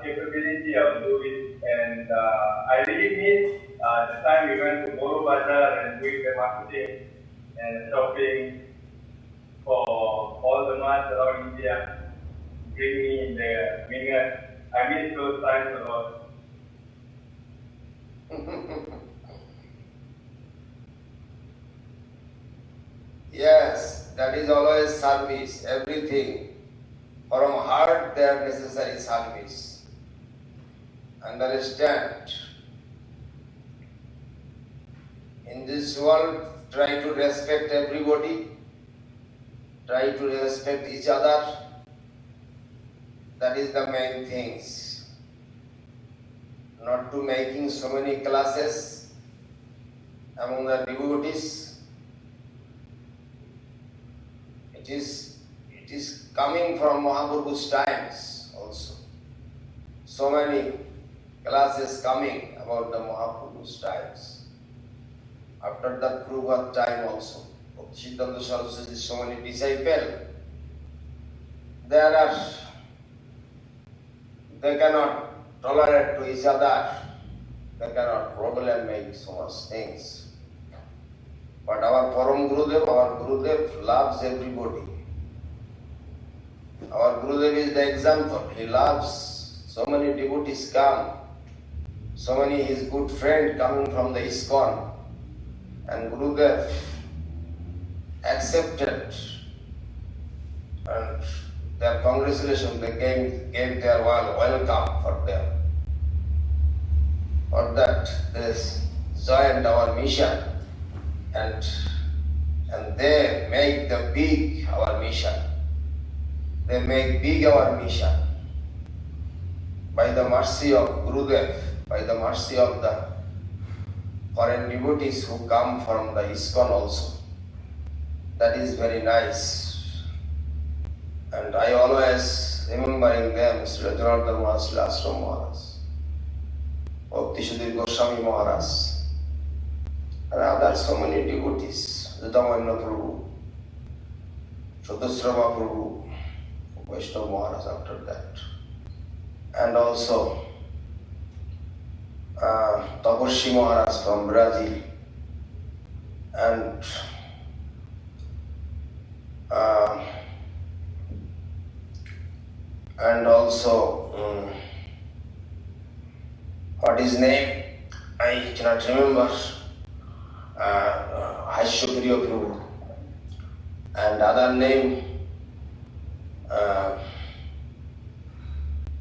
Speaker 7: capability, I'll do it. And I really miss the time we went to Boro Bazaar and doing the marketing and shopping for all the months around India. Bring me in the winger. I miss those times a lot.
Speaker 1: Yes, that is always service, everything. From heart they are necessary service. Understand? In this world, try to respect everybody, try to respect each other. That is the main things. Not to making so many classes among the devotees. It is coming from Mahaprabhu's times also. So many classes coming about the Mahaprabhu's times. After the Kruva time also, Siddhanta Saraswati, so many disciples. They cannot tolerate to each other. They cannot problem make so much things. But our Gurudev loves everybody. Our Gurudev is the example. He loves so many devotees come. So many his good friend coming from the ISKCON. And Gurudev accepted, and their congratulations, they gave their welcome for them. For that, they joined our mission, and they make the big our mission. They make big our mission by the mercy of Gurudev, by the mercy of the foreign devotees who come from the ISKCON also. That is very nice. And I always remembering them, Srila Janardhan Maharaj, Srila Ashram Maharaj, Bhakti Sudhir Goswami Maharaj, and other so many devotees, Jitamanna Prabhu, Sudhasrama Prabhu, Vaishnava Maharaj after that. And also Tapashi Maharaj from Brazil, and also what is name? I cannot remember. Haishyapriya Prabhu, and other name.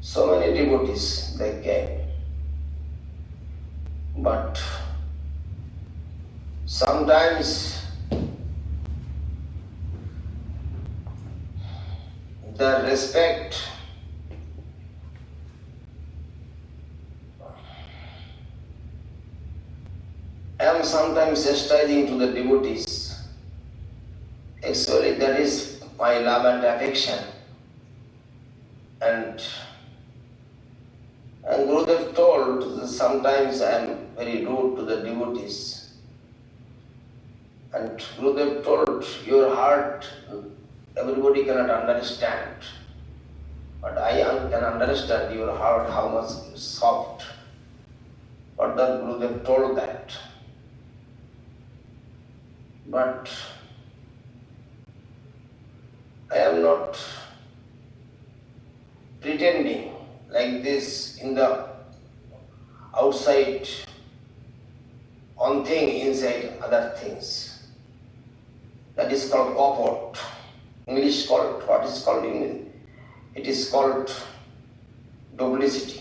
Speaker 1: So many devotees they came. But sometimes the respect I am sometimes chastising to the devotees. Actually, that is my love and affection. And Gurudev told that sometimes I am very rude to the devotees. And Gurudev told, your heart, everybody cannot understand. But I can understand your heart, how much soft. But the Gurudev told that. But I am not pretending like this in the outside, one thing inside other things. That is called copot. English called, what is called English? It is called duplicity.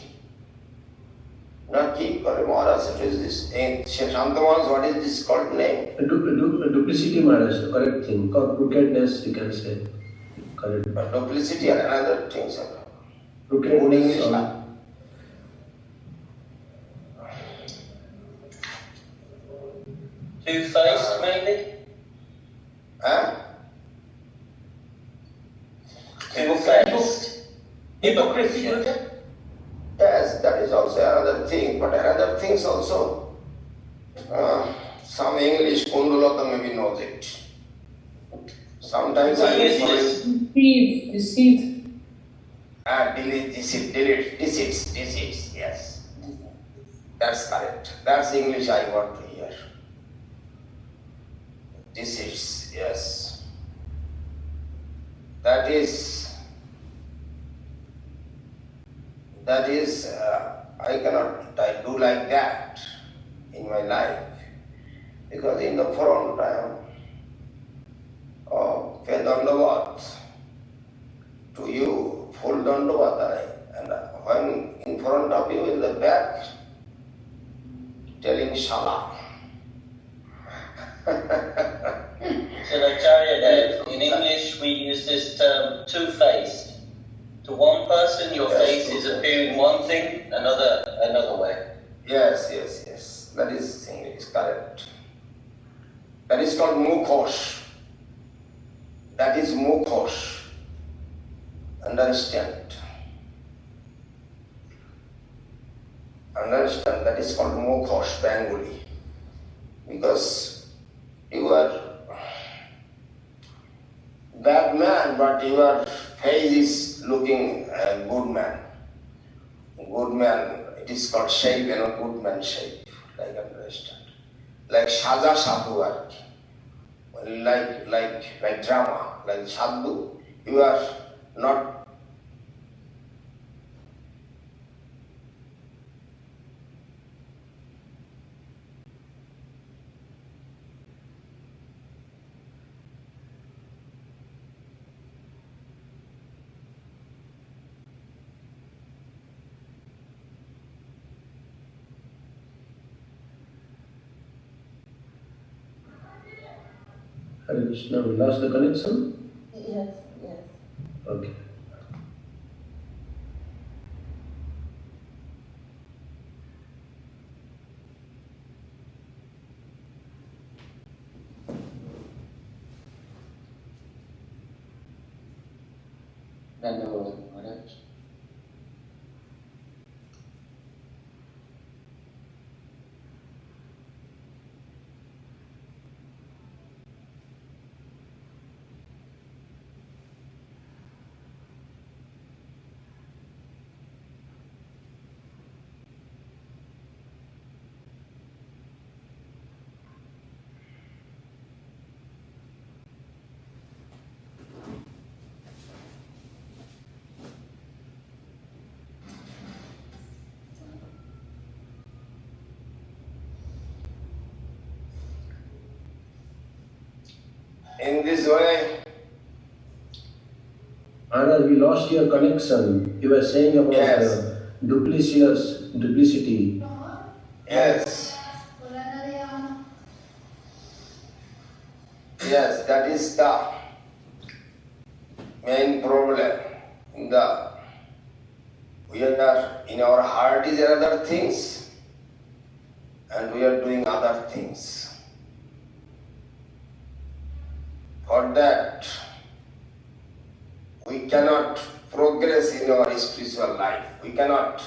Speaker 1: Now keep Maharaj, what is this? Shantamans, what is this called name?
Speaker 12: Duplicity, Maharaj, correct thing. Crookedness, you can say. Correct.
Speaker 1: But duplicity and another thing, sir.
Speaker 12: Crookedness.
Speaker 13: Two-faced, maybe?
Speaker 1: Huh?
Speaker 13: Two-faced. Hypocrisy.
Speaker 1: Yes, that is also another thing. But another things also, some English Kundulata maybe knows it. Sometimes I
Speaker 11: Deceit.
Speaker 1: Deceits, yes. That's correct. That's English I want to hear. Deceits, yes. That is, I cannot do like that in my life. Because in the front dandavat to you, full dandavat, and when in front of you in the back, telling Shala.
Speaker 13: So Acharya, in English we use this term two-faced. To one person, your face is appearing one thing, another way.
Speaker 1: Yes. That is English, correct. That is called mukhosh. That is mukhosh. Understand? That is called mukhosh, Bengali. Because you are bad man, but your face is looking a good man. Good man, it is called shape, good man shape. Like understand. Like Shaja Sadhu, like drama, like Sadhu, you are not.
Speaker 12: Hare Krishna, we lost the connection?
Speaker 6: Yes.
Speaker 12: Okay.
Speaker 3: Dandavat, Maharaj.
Speaker 1: In this way,
Speaker 12: Maharaj, we lost your connection. You were saying about duplicity.
Speaker 1: Yes, that is the main problem. We are in our heart is other things, and we are doing other things. For that, we cannot progress in our spiritual life. We cannot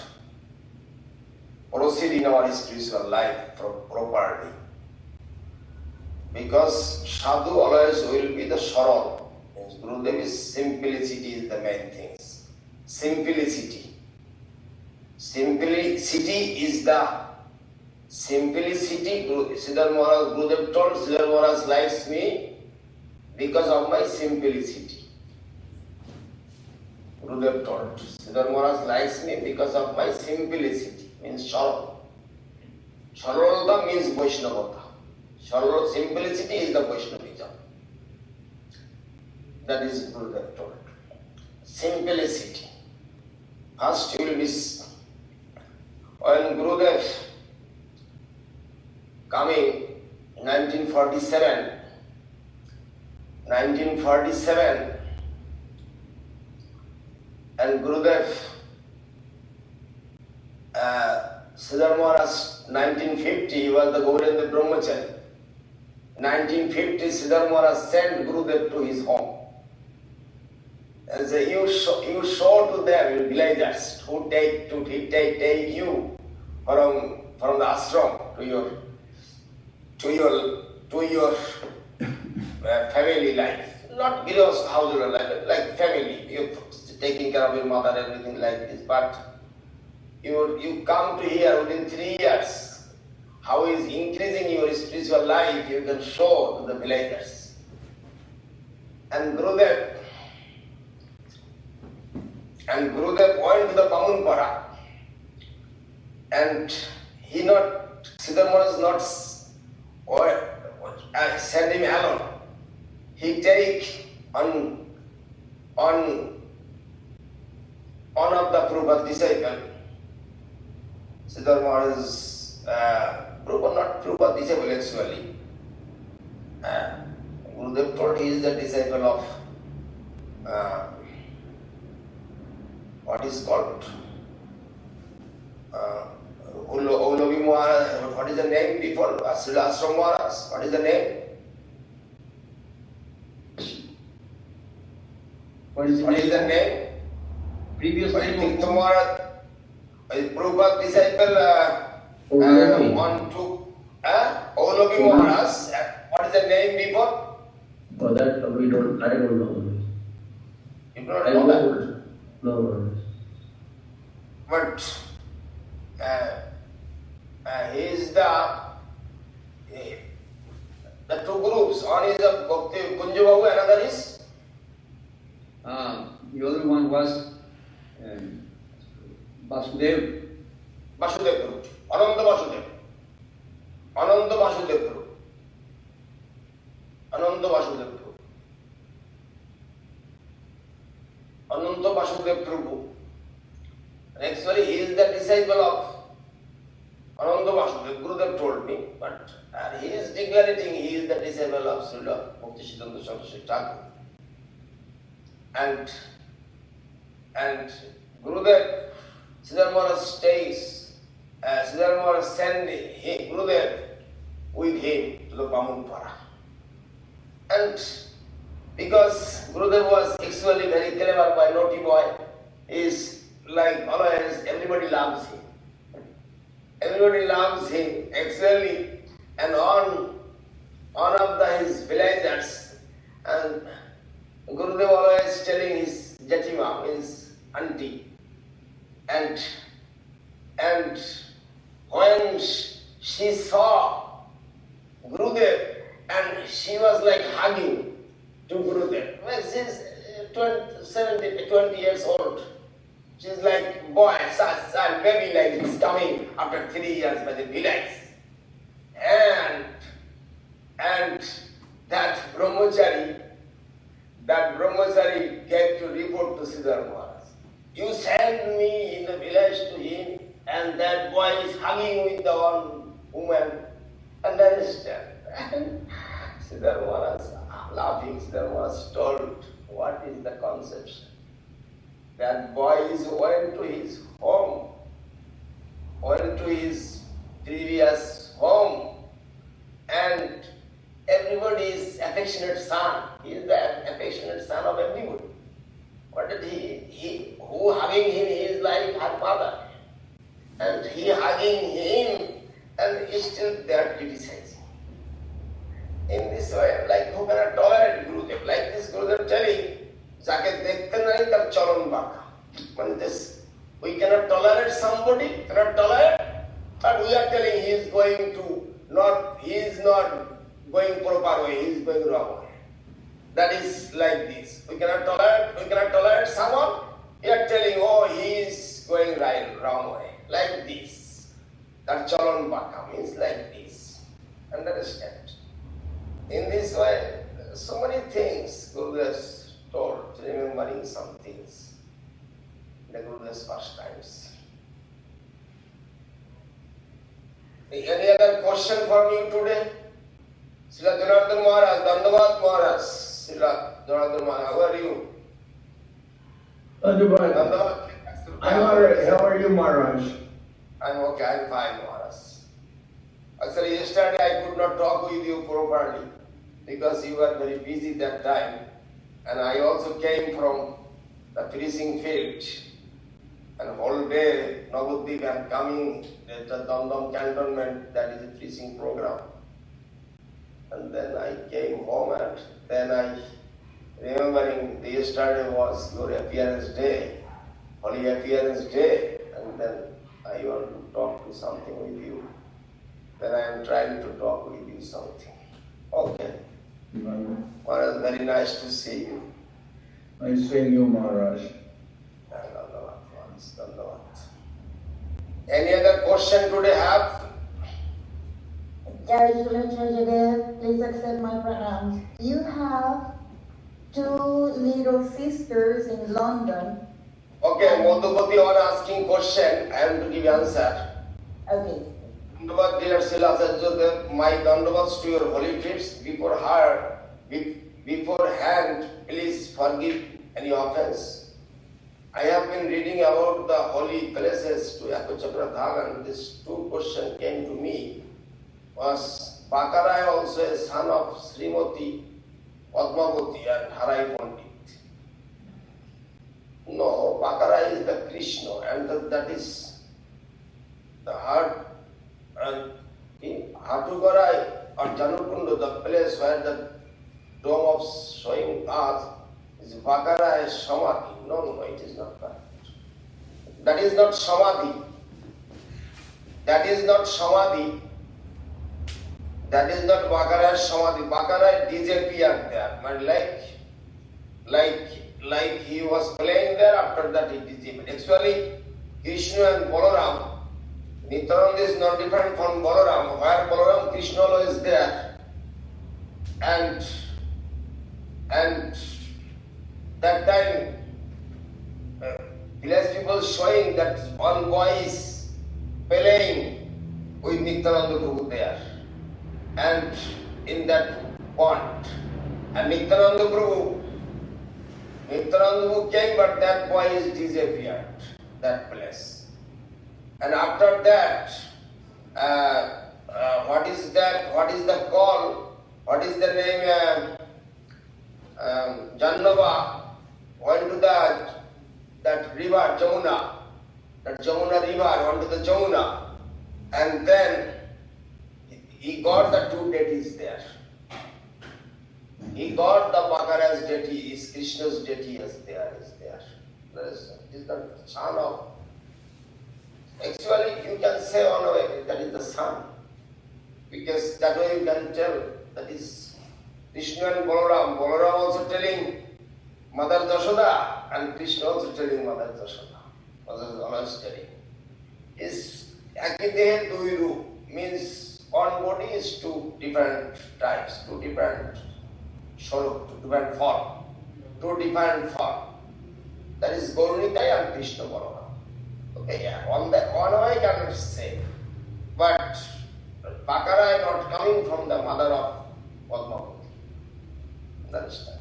Speaker 1: proceed in our spiritual life properly. Because Sadhu always will be the Saral. Gurudeva's simplicity is the main thing. Simplicity. Simplicity is the simplicity. Siddhar Maharaj, Gurudev told, Siddhar Maharaj likes me because of my simplicity. Gurudev told, Siddhar Maharaj likes me because of my simplicity. Means Saral. Saralata means Vaishnavata. Saral simplicity is the Vaishnavism. That is Gurudev told. Simplicity. First you will be, when Gurudev coming 1947, and Gurudev, Siddhar Maharaj, 1950, he was the Gaurendra Brahmachari. 1950, Siddhar Maharaj sent Gurudev to his home. And say, you show to them, you villagers, who take you from the ashram to your family life. Not Giri's household life, like family. You're taking care of your mother, everything like this. But you come to here within 3 years. How is increasing your spiritual life, you can show to the villagers. And Gurudev went to the Pamunpara, and Siddhar Maharaj not send him alone. He take on one of the Prabhupada disciple, Siddhartha Maharaj's Prabhupada, not Prabhupada disciple actually. Gurudev told he is the disciple of what is called Olovi Maharaj. What is the name before Srila Maharaj? What is the name?
Speaker 3: What is the name? Previous name of
Speaker 1: Maharaj, Prabhupada disciple on to Olovi Maharaj. What is the name before?
Speaker 12: For that I don't know.
Speaker 1: You don't know that?
Speaker 12: No.
Speaker 1: But he is the two groups. One is a Bhakti Kunja Babu, another is?
Speaker 3: The other one was Vasudev.
Speaker 1: Vasudev Guru. Ananda Vasudev. Ananda Vasudev Guru. Ananda Vasudev Guru. Ananda Vasudev Prabhu. Actually, he is the disciple of Ananda Vasudev. Gurudev told me, but he is declaring he is the disciple of Srila Bhakti Siddhanta Saraswati Thakur. And Gurudev, Siddhartha Maharaj stays, Siddhartha Maharaj sent Gurudev with him to the Bamunpara. And because Gurudev was actually very clever boy, naughty boy, is like always everybody loves him. Everybody loves him actually, and on his villagers, and Gurudev always telling his Jatima, his auntie, and when she saw Gurudev, and she was like hugging to Gurudev. Well, she's 20 years old. She's like, boy, son, baby like this coming after 3 years by the village. And that brahmachari gave to report to Siddhartha Maharaj. You send me in the village to him, and that boy is hugging with the one woman. Understand? And Siddhartha Maharaj laughing, Siddhartha Maharaj told, what is the conception? That boy went to his home, went to his previous home, and everybody is affectionate son. He is the affectionate son of everybody. What did he who hugging him, he is like her father. And he hugging him, and he still there criticizing. In this way, like who cannot tolerate Gurudev? Like this Gurudev telling, Jake dekhte nahi tab chalon baka. When this, we cannot tolerate somebody, cannot tolerate, but we are telling he is going to he is not going proper way, he is going wrong way. That is like this. We cannot tolerate someone, we are telling, oh, he is going wrong way. Like this. That chalon baka means like this. Understand? In this way, so many things Gurudev told, remembering some things. The Gurudev's first times. Any other question for me today? Srila Janardhan Maharaj, Dandavat Maharaj, Srila Janardhan Maharaj, how are you?
Speaker 14: Dandavat. I'm alright. How are you, Maharaj?
Speaker 1: I'm okay, I'm fine, Maharaj. Actually, yesterday I could not talk with you properly because you were very busy that time, and I also came from the finishing field. And whole day, Navadvip, I am coming at the Damdam cantonment, that is a preaching program. And then I came home, and then I, remembering yesterday was your appearance day, Holy Appearance Day, and then I want to talk to something with you. Then I am trying to talk with you something. Okay. Maharaj, very nice to see you.
Speaker 14: Nice seeing you, Maharaj.
Speaker 1: Any other question today have?
Speaker 6: Jai Srila Acharya, please accept my pranams. You have two little sisters in London.
Speaker 1: Okay, Madhupati are asking question, I am to give answer.
Speaker 6: Okay.
Speaker 1: Dandavat, dear Srila Acharya, my dandavats to your holy feet. Beforehand, please forgive any offense. I have been reading about the holy places to Acharya Dham, and this two question came to me. Was Bakarai also a son of Srimati Padmavati and Harai Pandit? No, Bakarai is the Krishna, and that is the heart. And in Hatugarai or Janukundu, the place where the dome of showing earth is Bakarai Samadhi. No, it is not that. That is not Samadhi. That is not Samadhi. That is not Bakarai Samadhi. Bakarai disappeared there. But like he was playing there, after that he disappeared. Actually, Krishna and Balaram, Nityananda is not different from Balaram. Where Balaram, Krishna is there. And that time, village people showing that one boy is playing with Nityananda Prabhu there. And in that pond. And Nityananda Prabhu came, but that boy is disappeared, that place. And after that, what is that? What is the call? What is the name? Jannava went to that river, Jamuna. That Jamuna river went to the Jamuna. And then he got the two deities there. He got the Bakarai's deity, is Krishna's deity is there. Is the son of. Actually, you can say on a way that is the son. Because that way you can tell that is Krishna and Balaram. Balaram also telling Mother Dashoda and Krishna also telling Mother Dashoda. Mother is always telling. Is Akidehe Duiru means one body is two different types, two different swarup, two different form. That is Gauranitai and Krishna Balaram. Okay, yeah, on way I cannot say. But Bakarai not coming from the mother of Padmavati. Understand?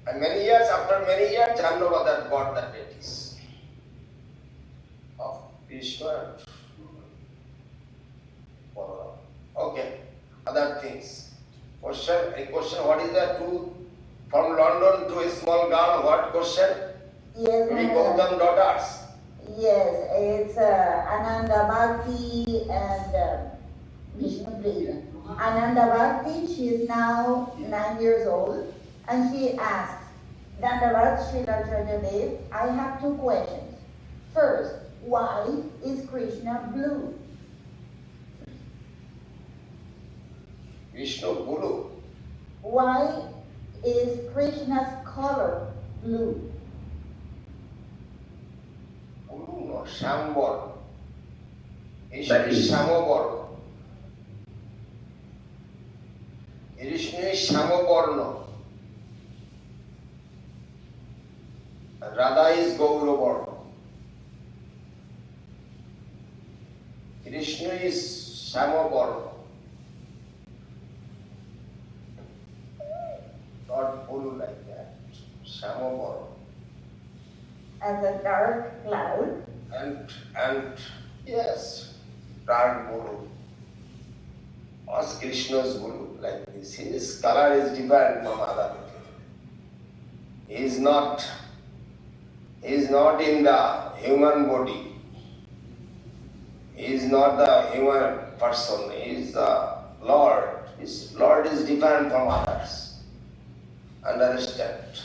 Speaker 1: And after many years, Jannavada got the deities of Krishna and Balaram. Okay, other things. Question, what is the two from London to a small girl? What question?
Speaker 6: Yes,
Speaker 1: we call them daughters.
Speaker 6: Yes, it's Ananda Bhakti and Vishnu Priya. Ananda Bhakti, she is now 9 years old, and she asked, Dandavat Srila Acharya Dev, I have two questions. First, why is Krishna blue?
Speaker 1: Vishnu blue.
Speaker 6: Why is Krishna's color blue?
Speaker 1: No, Shambor. Krishna is Shamobor. Krishna is Shamoborno. Radha is Gauraborno. Krishna is Shamoborno. Not blue like that. Shamoborno.
Speaker 6: As a dark cloud.
Speaker 1: And yes, dark blue. Or Krishna's blue, like this. His color is different from other. He is not in the human body. He is not the human person. He is the Lord. His Lord is different from others. Understand?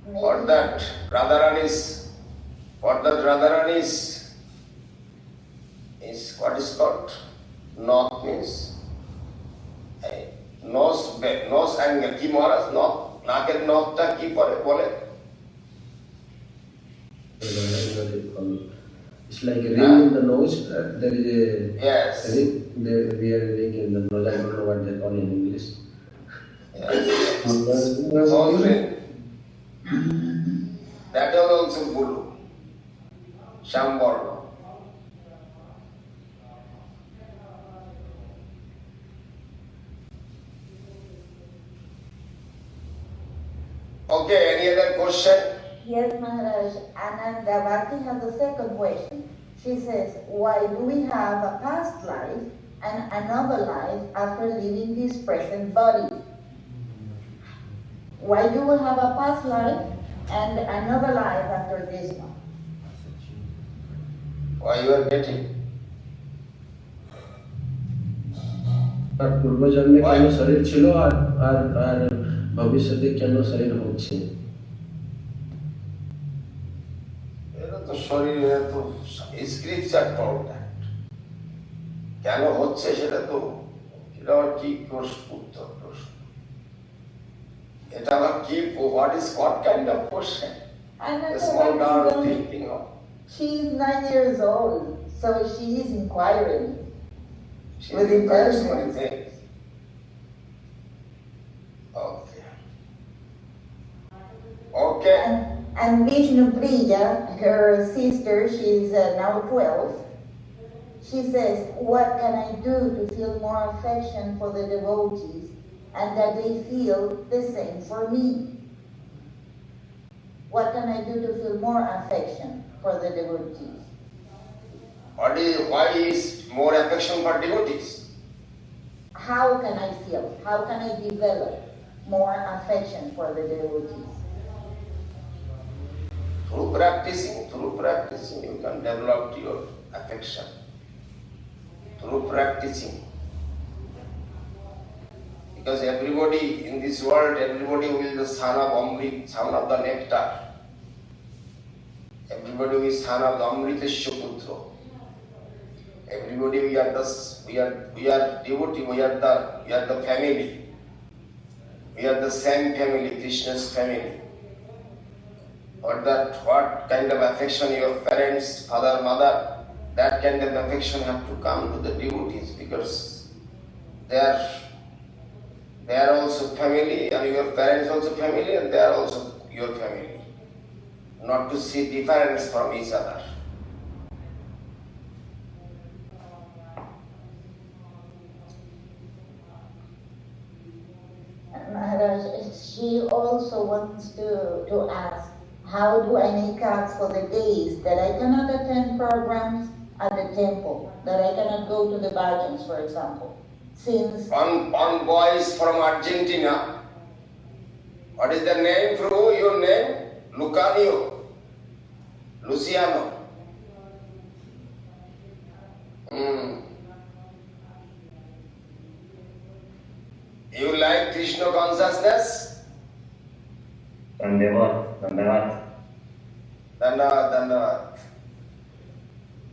Speaker 1: What that Radharani is what is called north means nose angle. Ki Maharaj north naker north ta ki pore bole
Speaker 12: It's like a ring in the nose. There is a
Speaker 1: Yes.
Speaker 12: ring. We are ring in the nose. I don't know what they call in English.
Speaker 1: Yes. Nose ring. That was also Guru. Shambhala. Okay, any other question?
Speaker 6: Yes, Maharaj. Ananda Bhakti has a second question. She says, why do we have a past life and another life after leaving this present body? Why do we have a past life and another life after this one?
Speaker 1: Why you are getting?
Speaker 12: আর পূর্বজন্মে কেন শরীর ছিল আর আর আর ভবিষ্যতে কেন শরীর হচ্ছে?
Speaker 1: এটা তো শরীরে তো স্ক্রিপচার টল্ড দ্যাট। কেন হচ্ছে সেটা তো এটা আবার কি উত্তর প্রশ্ন? এটা আবার কি what kind of question? A small girl thinking of.
Speaker 6: She's 9 years old, so she is inquiring.
Speaker 1: She inquires many things. Okay. Okay.
Speaker 6: And Vishnu Priya, her sister, she's now 12. She says, what can I do to feel more affection for the devotees and that they feel the same for me? What can I do to feel more affection for the devotees?
Speaker 1: Why is more affection for devotees?
Speaker 6: How can I feel? How can I develop more affection for the devotees?
Speaker 1: Through practicing, you can develop your affection. Through practicing. Because everybody in this world, everybody will be the son of Amrit, son of the nectar. Everybody is son of the Amriteshya Putra. Everybody we are devotee, we are the family. We are the same family, Krishna's family. What kind of affection your parents, father, mother, that kind of affection have to come to the devotees because they are also family and your parents also family and they are also your family. Not to see difference from each other.
Speaker 6: Maharaj, she also wants to ask, how do I make up for the days that I cannot attend programs at the temple, that I cannot go to the bhajans, for example? Since
Speaker 1: one boy is from Argentina. What is the name for your name? Luciano. You like Krishna consciousness?
Speaker 15: Dandavat.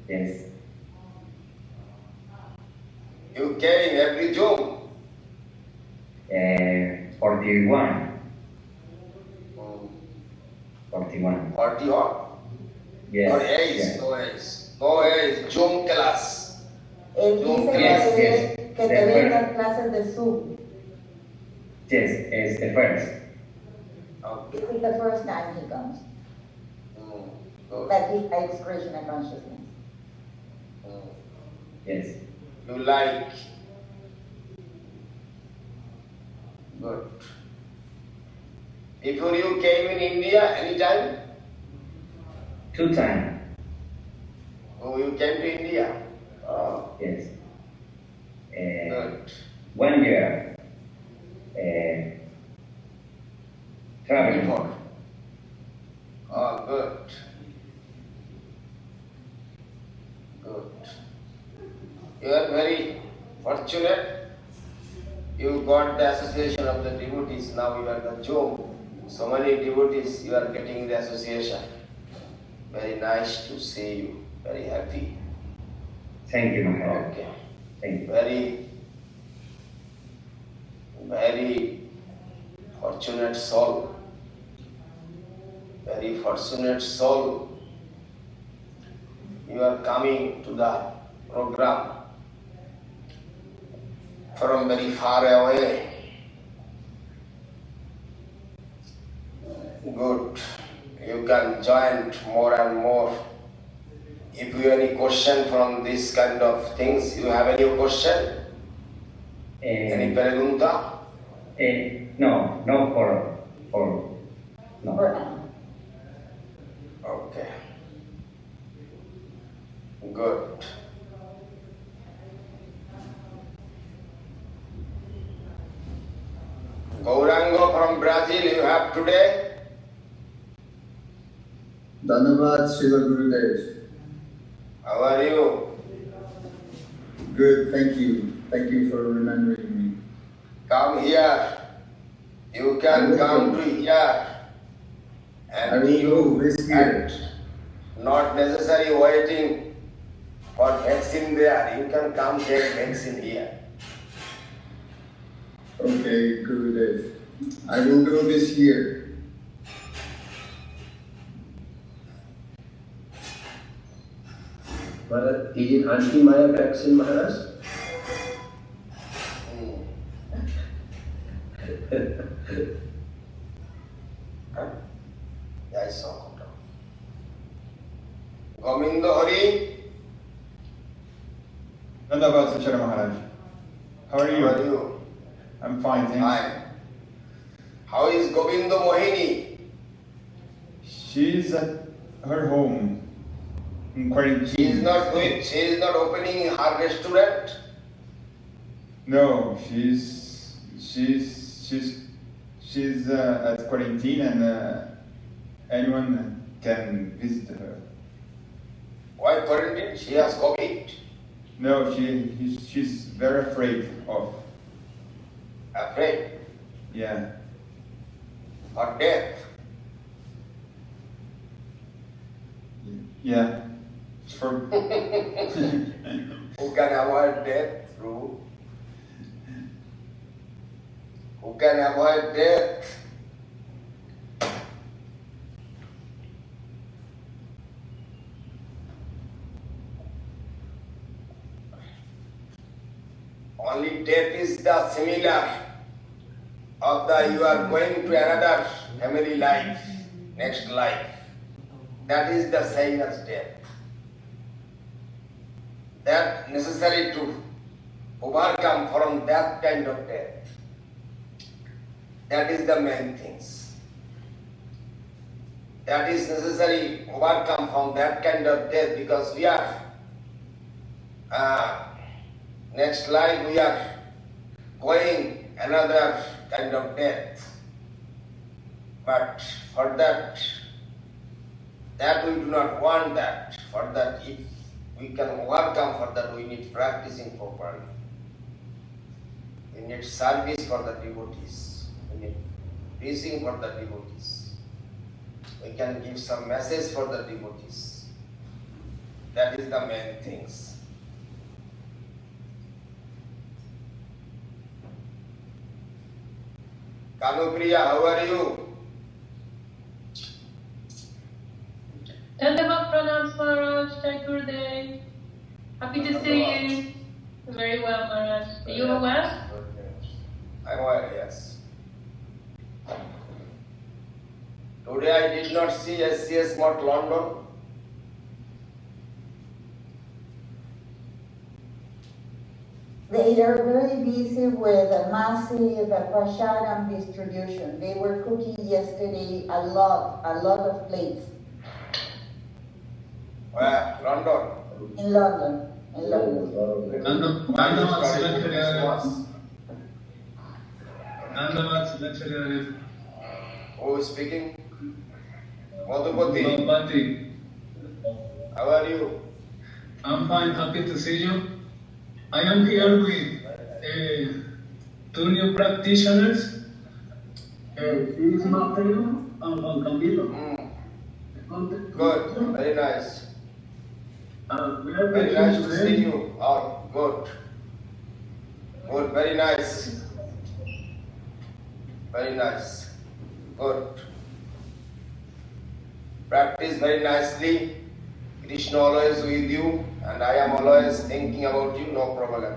Speaker 15: Yes.
Speaker 1: You came every June?
Speaker 15: 41. 40 what? Yes.
Speaker 1: No age. Zoom class.
Speaker 6: él dice que te ve en las clases de Zoom.
Speaker 15: Yes, it's the first.
Speaker 6: This is the first time he comes. That he likes Krishna consciousness.
Speaker 15: Yes.
Speaker 1: You like? Good. Before you came in India, anytime?
Speaker 15: 2 times.
Speaker 1: Oh, you came to India? Oh.
Speaker 15: Yes.
Speaker 1: Good.
Speaker 15: 1 year. Traveling.
Speaker 1: Oh, good. You are very fortunate. You got the association of the devotees. Now you are the Jom. So many devotees, you are getting the association. Very nice to see you. Very happy.
Speaker 15: Thank you, Maharaj.
Speaker 1: Okay.
Speaker 15: Thank you.
Speaker 1: Very fortunate soul. Very fortunate soul. you are coming to the program from very far away. Good. You can join more and more. If you have any question from this kind of things, you have any question? Any pregunta?
Speaker 15: No, for no.
Speaker 1: Okay. Good. Gaurango from Brazil, you have today?
Speaker 16: Dhanavad Srila Gurudev.
Speaker 1: How are you?
Speaker 16: Good, thank you. Thank you for remembering me.
Speaker 1: Come here. You can come to here. And
Speaker 16: I will go this year.
Speaker 1: Not necessary waiting for vaccine there. You can come take vaccine here.
Speaker 16: Okay, Gurudev. I will go this year.
Speaker 12: Maharaj, is it anti-Maya vaccine, Maharaj?
Speaker 1: I saw. Govinda Hari.
Speaker 17: Nandavad Acharya Maharaj. How are you?
Speaker 1: How are you?
Speaker 17: I'm fine, thanks.
Speaker 1: Fine. How is Govinda Mohini?
Speaker 17: She's at her home in quarantine.
Speaker 1: She is not opening her restaurant?
Speaker 17: No, she's at quarantine and anyone can visit her.
Speaker 1: Why quarantine? She has COVID.
Speaker 17: No, she's very afraid of.
Speaker 1: Afraid?
Speaker 17: Yeah.
Speaker 1: For death?
Speaker 17: Yeah. For
Speaker 1: Who can avoid death through? Who can avoid death? Only death is the similar of the you are going to another family life, next life. That is the same as death. That necessary to overcome from that kind of death. That is the main things. That is necessary overcome from that kind of death because we are next life we are going another kind of death. But for that we do not want that. For that, if we can overcome for that, we need practicing properly. We need service for the devotees. We need preaching for the devotees. We can give some message for the devotees. That is the main things. Kanupriya, how are you?
Speaker 18: Dandavad Pranams Maharaj, Jai Gurudev. Happy to see you. Very well, Maharaj. Are you aware?
Speaker 1: I'm aware, yes. Today I did not see SCS Mott London.
Speaker 6: They are very busy with a massive prasadam distribution. They were cooking yesterday a lot of plates.
Speaker 1: Where? London?
Speaker 6: In London. In London.
Speaker 1: Who is speaking? Madhupati. How are you?
Speaker 19: I'm fine, happy to see you. I am here with two new practitioners. This is Mateo and Juan Camilo.
Speaker 1: Good, very nice.
Speaker 19: We are
Speaker 1: Very nice to see you. Oh, good. Good, very nice. Very nice. Good. Practice very nicely. Krishna always with you, and I am always thinking about you, no problem.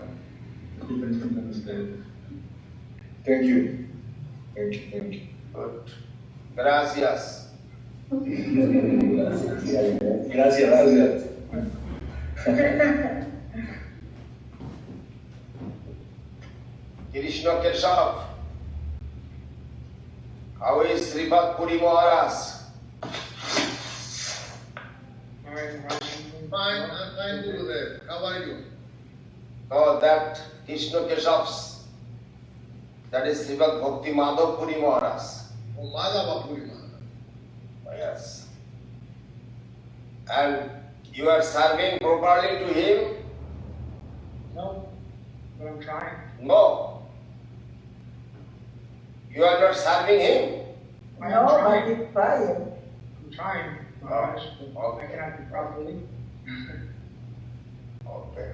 Speaker 14: Thank you. Thank you. Thank you.
Speaker 1: Good. Gracias.
Speaker 14: Gracias.
Speaker 1: Krishna Keshav. How is Srila Puri Maharaj?
Speaker 2: Fine, I'm fine, Gurudev. How are you?
Speaker 1: Oh, that Krishna Keshav's, that is Srila Bhakti Madhav Puri Maharaj.
Speaker 2: Oh, Madhava Puri Maharaj.
Speaker 1: Yes. And you are serving properly to him?
Speaker 20: No, but I'm trying.
Speaker 1: No. You are not serving him?
Speaker 6: No, but it's trying.
Speaker 20: I'm trying, Maharaj, but I cannot do properly.
Speaker 1: Okay.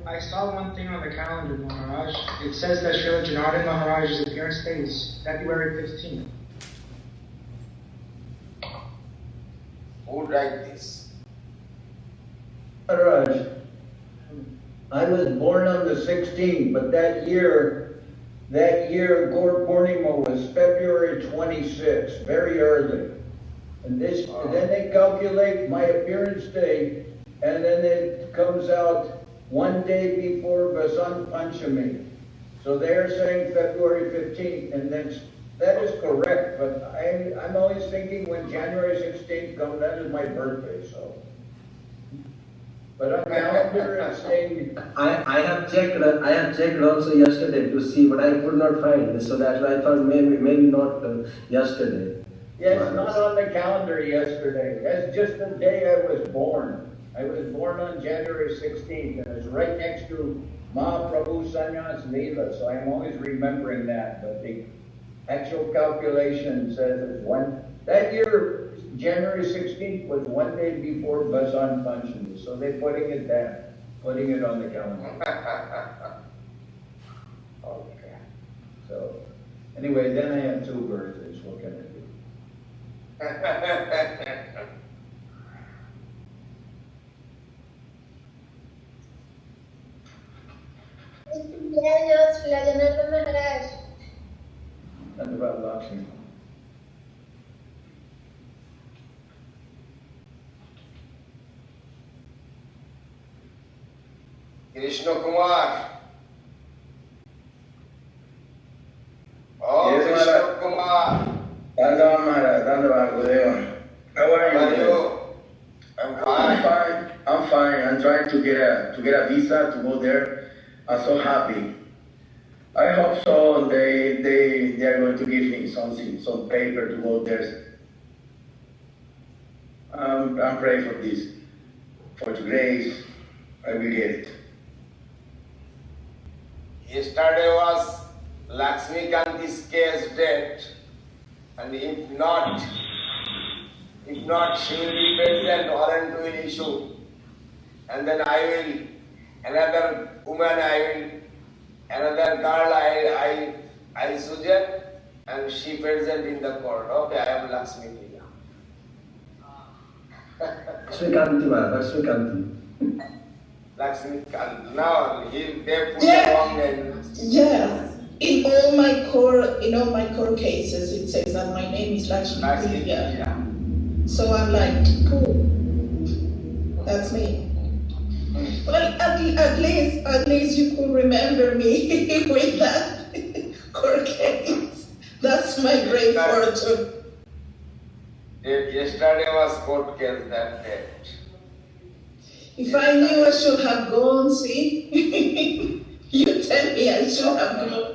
Speaker 20: I saw one thing on the calendar, Maharaj. It says that Srila Janardhan Maharaj's appearance date is February 15th.
Speaker 1: Who write this?
Speaker 14: Maharaj, I was born on the 16th, but that year Gaur Purnima was February 26th, very early. And then they calculate my appearance date, and then it comes out one day before Vasant Panchami. So they're saying February 15th, and that is correct, but I'm always thinking when January 16th comes, that is my birthday, so. But on calendar, it's saying.
Speaker 12: I have checked also yesterday to see, but I could not find it. So that's why I thought maybe not yesterday.
Speaker 14: Yeah, it's not on the calendar yesterday. That's just the day I was born. I was born on January 16th, and it's right next to Mahaprabhu Sannyas Leela, so I'm always remembering that. But the actual calculation says it's that year, January 16th was one day before Vasant Panchami, so they're putting it on the calendar.
Speaker 1: Okay.
Speaker 14: So, anyway, then I have two birthdays. What can I do? That's about Lakshmi.
Speaker 1: Krishna Kumar. Oh,
Speaker 14: Yes,
Speaker 1: Krishna
Speaker 14: Maharaj.
Speaker 1: Kumar.
Speaker 14: Dandava Maharaj, Dandava Gurudeva. How are you? I'm fine. I'm trying to get a visa to go there. I'm so happy. I hope so. They are going to give me something, some paper to go there. I'm praying for this, for the grace. I will get it.
Speaker 1: Yesterday was Lakshmi Kanti's case date, and if not, she will be present, warrant will issue, and then another girl I suggest, and she present in the court. Okay, I am Lakshmi Priya.
Speaker 12: Srikanti Maharaj, Srikanti.
Speaker 1: Lakshmi Kanti. Now they put the wrong name.
Speaker 21: Yeah. In all my core cases, it says that my name is Lakshmi Priya. So I'm like, cool. That's me. Well, at least you could remember me with that court case. That's my great fortune.
Speaker 1: Yesterday was court case that date.
Speaker 21: If I knew I should have gone, see? You tell me I should have gone.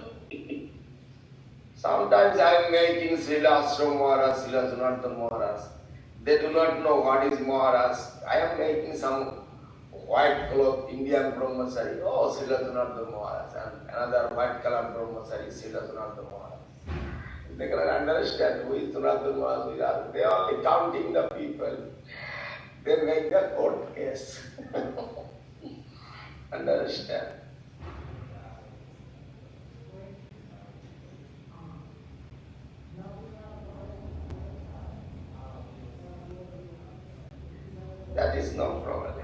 Speaker 1: Sometimes I am making Srila Ashram Maharaj, Srila Janardhan Maharaj. They do not know what is Maharaj. I am making some white cloth Indian Brahmachari. Oh, Srila Janardhan Maharaj. And another white color Brahmachari, Srila Janardhan Maharaj. They cannot understand who is Janardhan Maharaj. They are only counting the people. They make the court case. Understand? is no problem.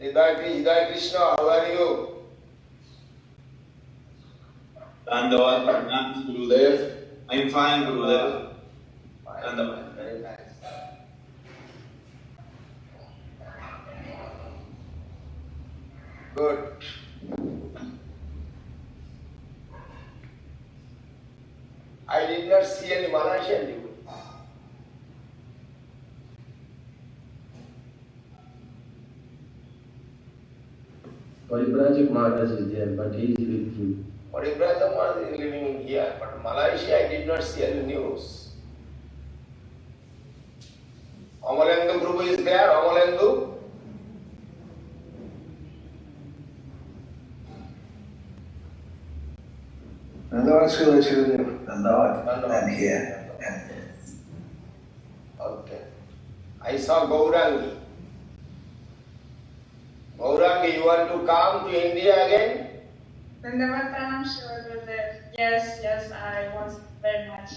Speaker 1: Hidayat Krishna, how are you?
Speaker 4: Dandavat, Pranam, Gurudev. I'm fine, Gurudev. Dandavat.
Speaker 1: Very nice. Good. I did not see any Malaysian devotees.
Speaker 12: Paribrajak Maharaj is there, but he is with you.
Speaker 1: Paribrajak Maharaj is living in here, but Malaysia I did not see any news. Amalendu Prabhu is there, Amalendu?
Speaker 22: Dandavat, Srila. Dandavat. I'm here.
Speaker 1: Okay. I saw Gaurangi. Gaurangi, you want to come to India again?
Speaker 23: Dandavat Pranam, Srila Gurudev. Yes, I want very much.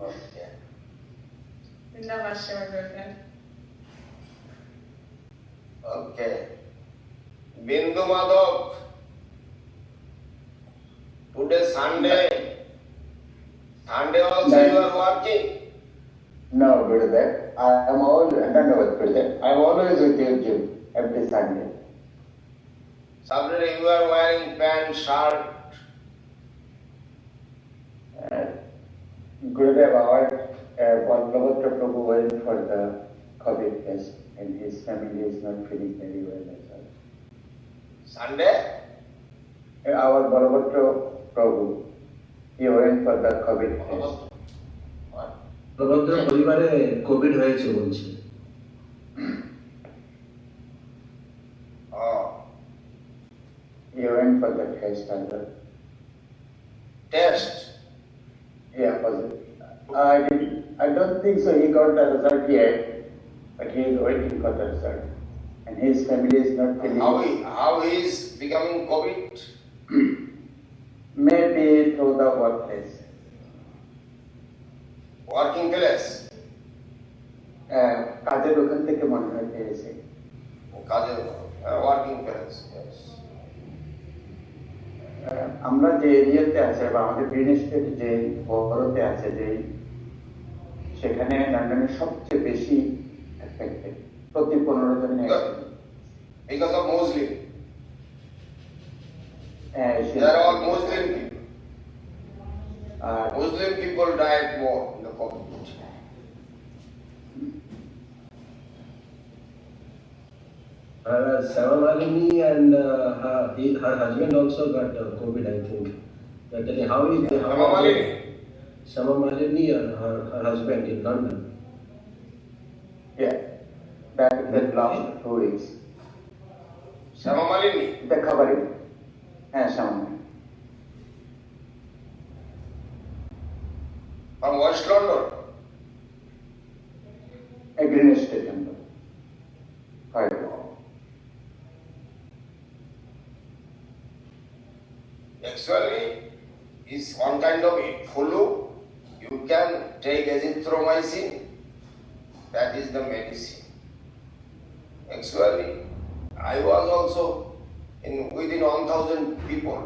Speaker 1: Okay.
Speaker 23: Dandavat, Srila Gurudev.
Speaker 1: Okay. Bindu Madhav. Today Sunday. Sunday also you are working?
Speaker 24: No, Gurudev. I am always, Dandavat, Gurudev. I am always with you, Jim, every Sunday.
Speaker 1: Saturday you are wearing pant, shirt.
Speaker 24: Gurudev, our Bhagavata Prabhu went for the COVID test and his family is not feeling very well as well.
Speaker 1: Sunday?
Speaker 24: Our Bhagavata Prabhu, he went for the COVID test.
Speaker 12: প্রবন্ধ পরিবারে Covid হয়েছে বলছে।
Speaker 24: He went for the test as well.
Speaker 1: Test?
Speaker 24: Yeah, positive. I don't think so. He got the result yet, but he is waiting for the result, and his family is not feeling.
Speaker 1: How he is becoming COVID?
Speaker 24: Maybe through the workplace.
Speaker 1: Working place?
Speaker 24: কাজের ওখান থেকে মনে হয় পেয়েছে।
Speaker 1: কাজের working place, yes.
Speaker 24: আমরা যে এরিয়াতে আছে বা আমাদের গ্রিন স্টেট যে বড়তে আছে যে সেখানে লন্ডনের সবচেয়ে বেশি এফেক্টেড প্রতি 15 জনের
Speaker 1: because of Muslim. They are all Muslim people. Muslim people died more in the COVID.
Speaker 12: Sama Malini and her husband also got COVID, I think. How is
Speaker 1: Sama Malini?
Speaker 12: Sama Malini and her husband in London.
Speaker 24: Yeah, that last 2 weeks.
Speaker 1: Sama Malini?
Speaker 24: The covering. Sama.
Speaker 1: From West London?
Speaker 24: A green estate number.
Speaker 1: Actually, it's one kind of flu. You can take azithromycin. That is the medicine. Actually, I was also within 1,000 people.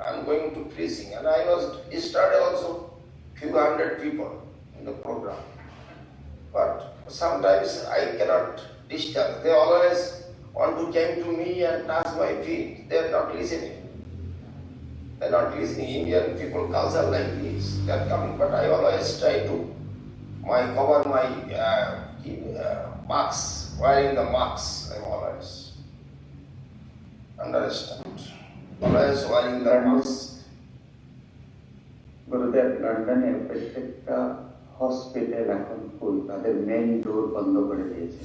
Speaker 1: I'm going to preaching, and I was started also few hundred people in the program. But sometimes I cannot disturb. They always want to come to me and touch my feet. They are not listening. They are not listening. Indian people culture like this. They are coming, but I always try to cover my marks, wearing the marks. I'm always understand. Always wearing the marks.
Speaker 24: গুরুদেব লন্ডনের প্রত্যেকটা hospital এখন ফুল, তাদের main ডোর বন্ধ করে দিয়েছে।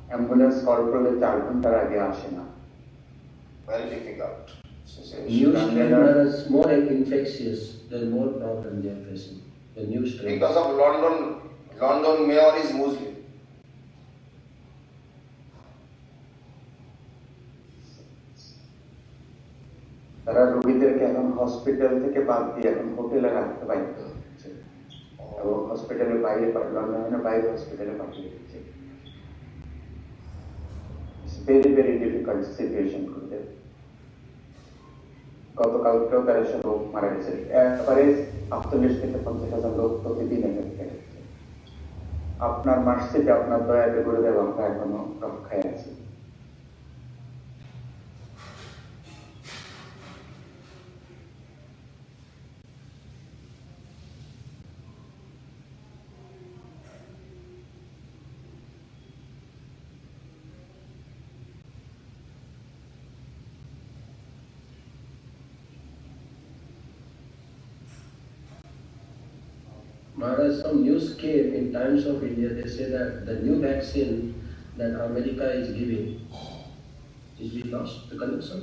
Speaker 24: Ambulance call করলে 4 ঘন্টার আগে আসে না।
Speaker 1: Very difficult.
Speaker 12: New strain is more infectious. There are more problems they are facing. The new strain.
Speaker 1: Because of London mayor is Muslim.
Speaker 24: তারা রোগীদেরকে এখন হসপিটাল থেকে বাদ দিয়ে এখন হোটেলে রাখতে বাধ্য হচ্ছে এবং হসপিটালের বাইরে লন্ডনের বাইরে হসপিটালে পাঠিয়ে দিচ্ছে। ভেরি ভেরি ডিফিকাল্ট সিচুয়েশন করতে। গতকালকেও 1300 লোক মারা গেছে। একবারে 48 থেকে 50,000 লোক প্রতিদিন এখানে গেছে। আপনার মার্সিতে আপনার দয়াতে গুরুদেব আমরা এখনো রক্ষায় আছি।
Speaker 12: Maharaj, some news came in Times of India. They say that the new vaccine that America is giving, did we lost the connection?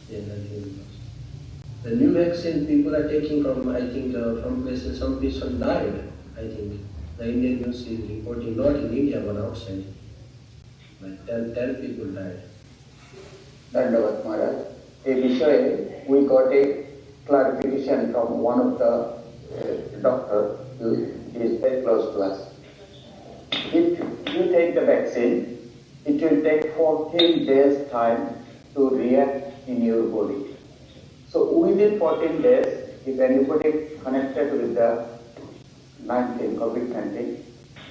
Speaker 12: Yeah, that we lost. The new vaccine people are taking from, I think, from places, some people died, I think. The Indian news is reporting, not in India, but outside. Like 10 people died.
Speaker 24: Dandavad Maharaj. A বিষয়ে we got a clarification from one of the doctor who is very close to us. If you take the vaccine, it will take 14 days time to react in your body. So within 14 days, if anybody connected with the COVID-19,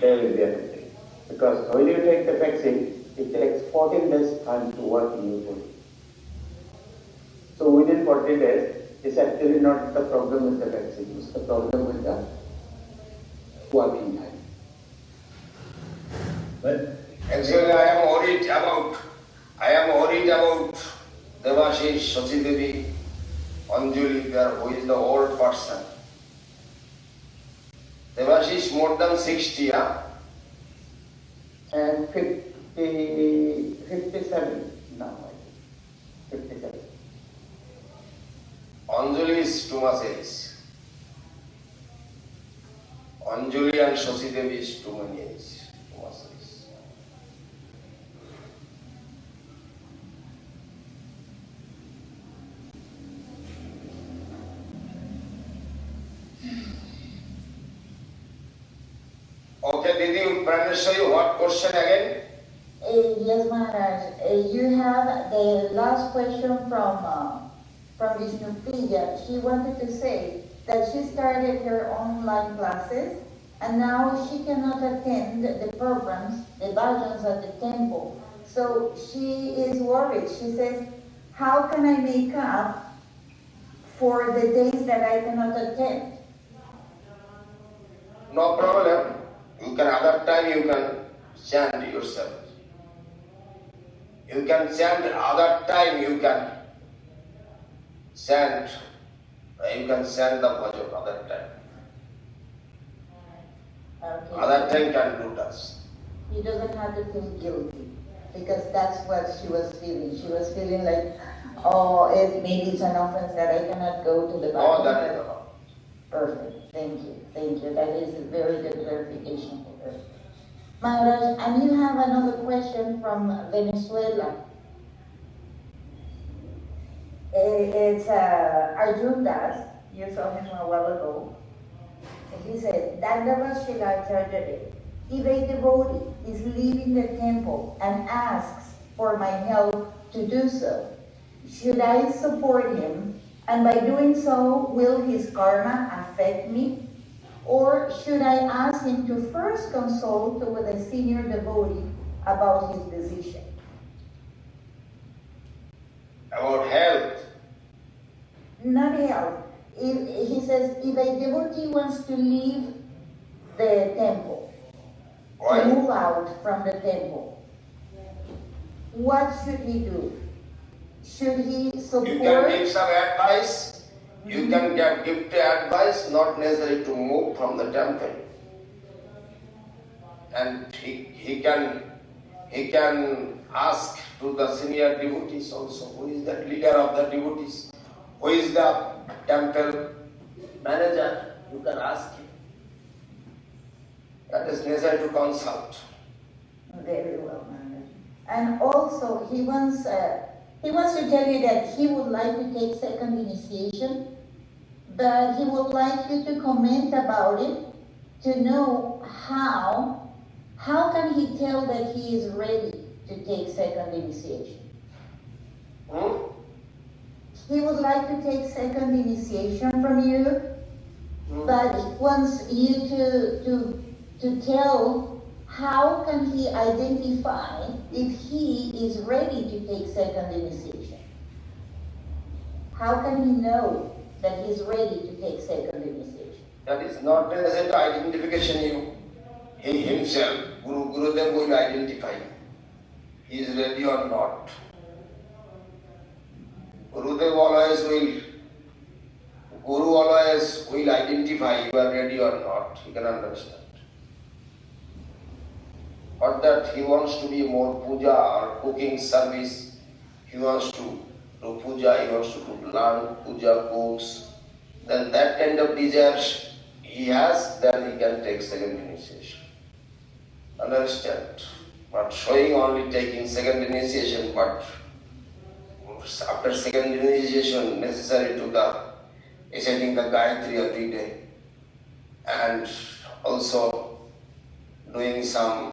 Speaker 24: they will be affected. Because when you take the vaccine, it takes 14 days time to work in your body. So within 40 days, it's actually not the problem with the vaccine, it's the problem with the working time.
Speaker 12: But
Speaker 1: actually I am worried about Devashish, Shachi Devi, Anjali there, who is the old person. Devashish more than 60, yeah?
Speaker 24: And 57 now, 57.
Speaker 1: Anjali is too much age. Anjali and Shachi Devi is too many age. Too much age. Okay, Didi, Praneshwari, what question again?
Speaker 6: Yes, Maharaj. You have the last question from Vishnupriya. She wanted to say that she started her online classes and now she cannot attend the programs, the bhajans at the temple. So she is worried. She says, how can I make up for the days that I cannot attend?
Speaker 1: No problem. You can, other time you can chant yourself. You can chant, other time you can chant the bhajan other time.
Speaker 6: Okay.
Speaker 1: Other time can do that.
Speaker 6: He doesn't have to feel guilty because that's what she was feeling. She was feeling like, oh, if maybe it's an offense that I cannot go to the bhajan.
Speaker 1: Oh, that is the
Speaker 6: Perfect. Thank you. Thank you. That is a very good clarification for her. Maharaj, and you have another question from Venezuela. It's Arjun Das. You saw him a while ago. He said, Dandava Srila Acharya, if a devotee is leaving the temple and asks for my help to do so, should I support him? And by doing so, will his karma affect me? Or should I ask him to first consult with a senior devotee about his decision?
Speaker 1: About health.
Speaker 6: Not health. He says, if a devotee wants to leave the temple, to move out from the temple, what should he do? Should he support?
Speaker 1: You can give some advice. You can give the advice, not necessary to move from the temple. And he can ask to the senior devotees also, who is the leader of the devotees, who is the temple manager, you can ask him. That is necessary to consult.
Speaker 6: Very well, Maharaj. And also, he wants to tell you that he would like to take second initiation, but he would like you to comment about it to know how can he tell that he is ready to take second initiation. He would like to take second initiation from you, but he wants you to tell how can he identify if he is ready to take second initiation. How can he know that he's ready to take second initiation?
Speaker 1: That is not necessary to identification. He himself, Gurudev will identify he is ready or not. Guru always will identify you are ready or not. You can understand. Or that he wants to be more puja or cooking service. He wants to do puja, he wants to learn puja, cooks. Then that kind of desires he has, then he can take second initiation. Understand? Not showing only taking second initiation, but after second initiation necessary to the reciting the Gayatri every day and also doing some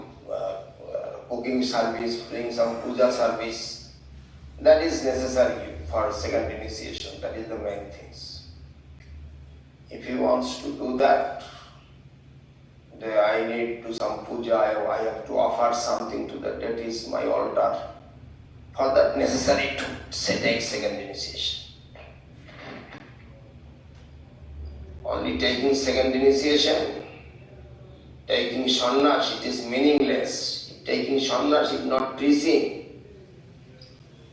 Speaker 1: cooking service, doing some puja service. That is necessary for second initiation. That is the main things. If he wants to do that, then I need to do some puja, I have to offer something to the deities, my altar. For that necessary to take second initiation. Only taking second initiation, taking sannyas, it is meaningless. If taking sannyas is not preaching,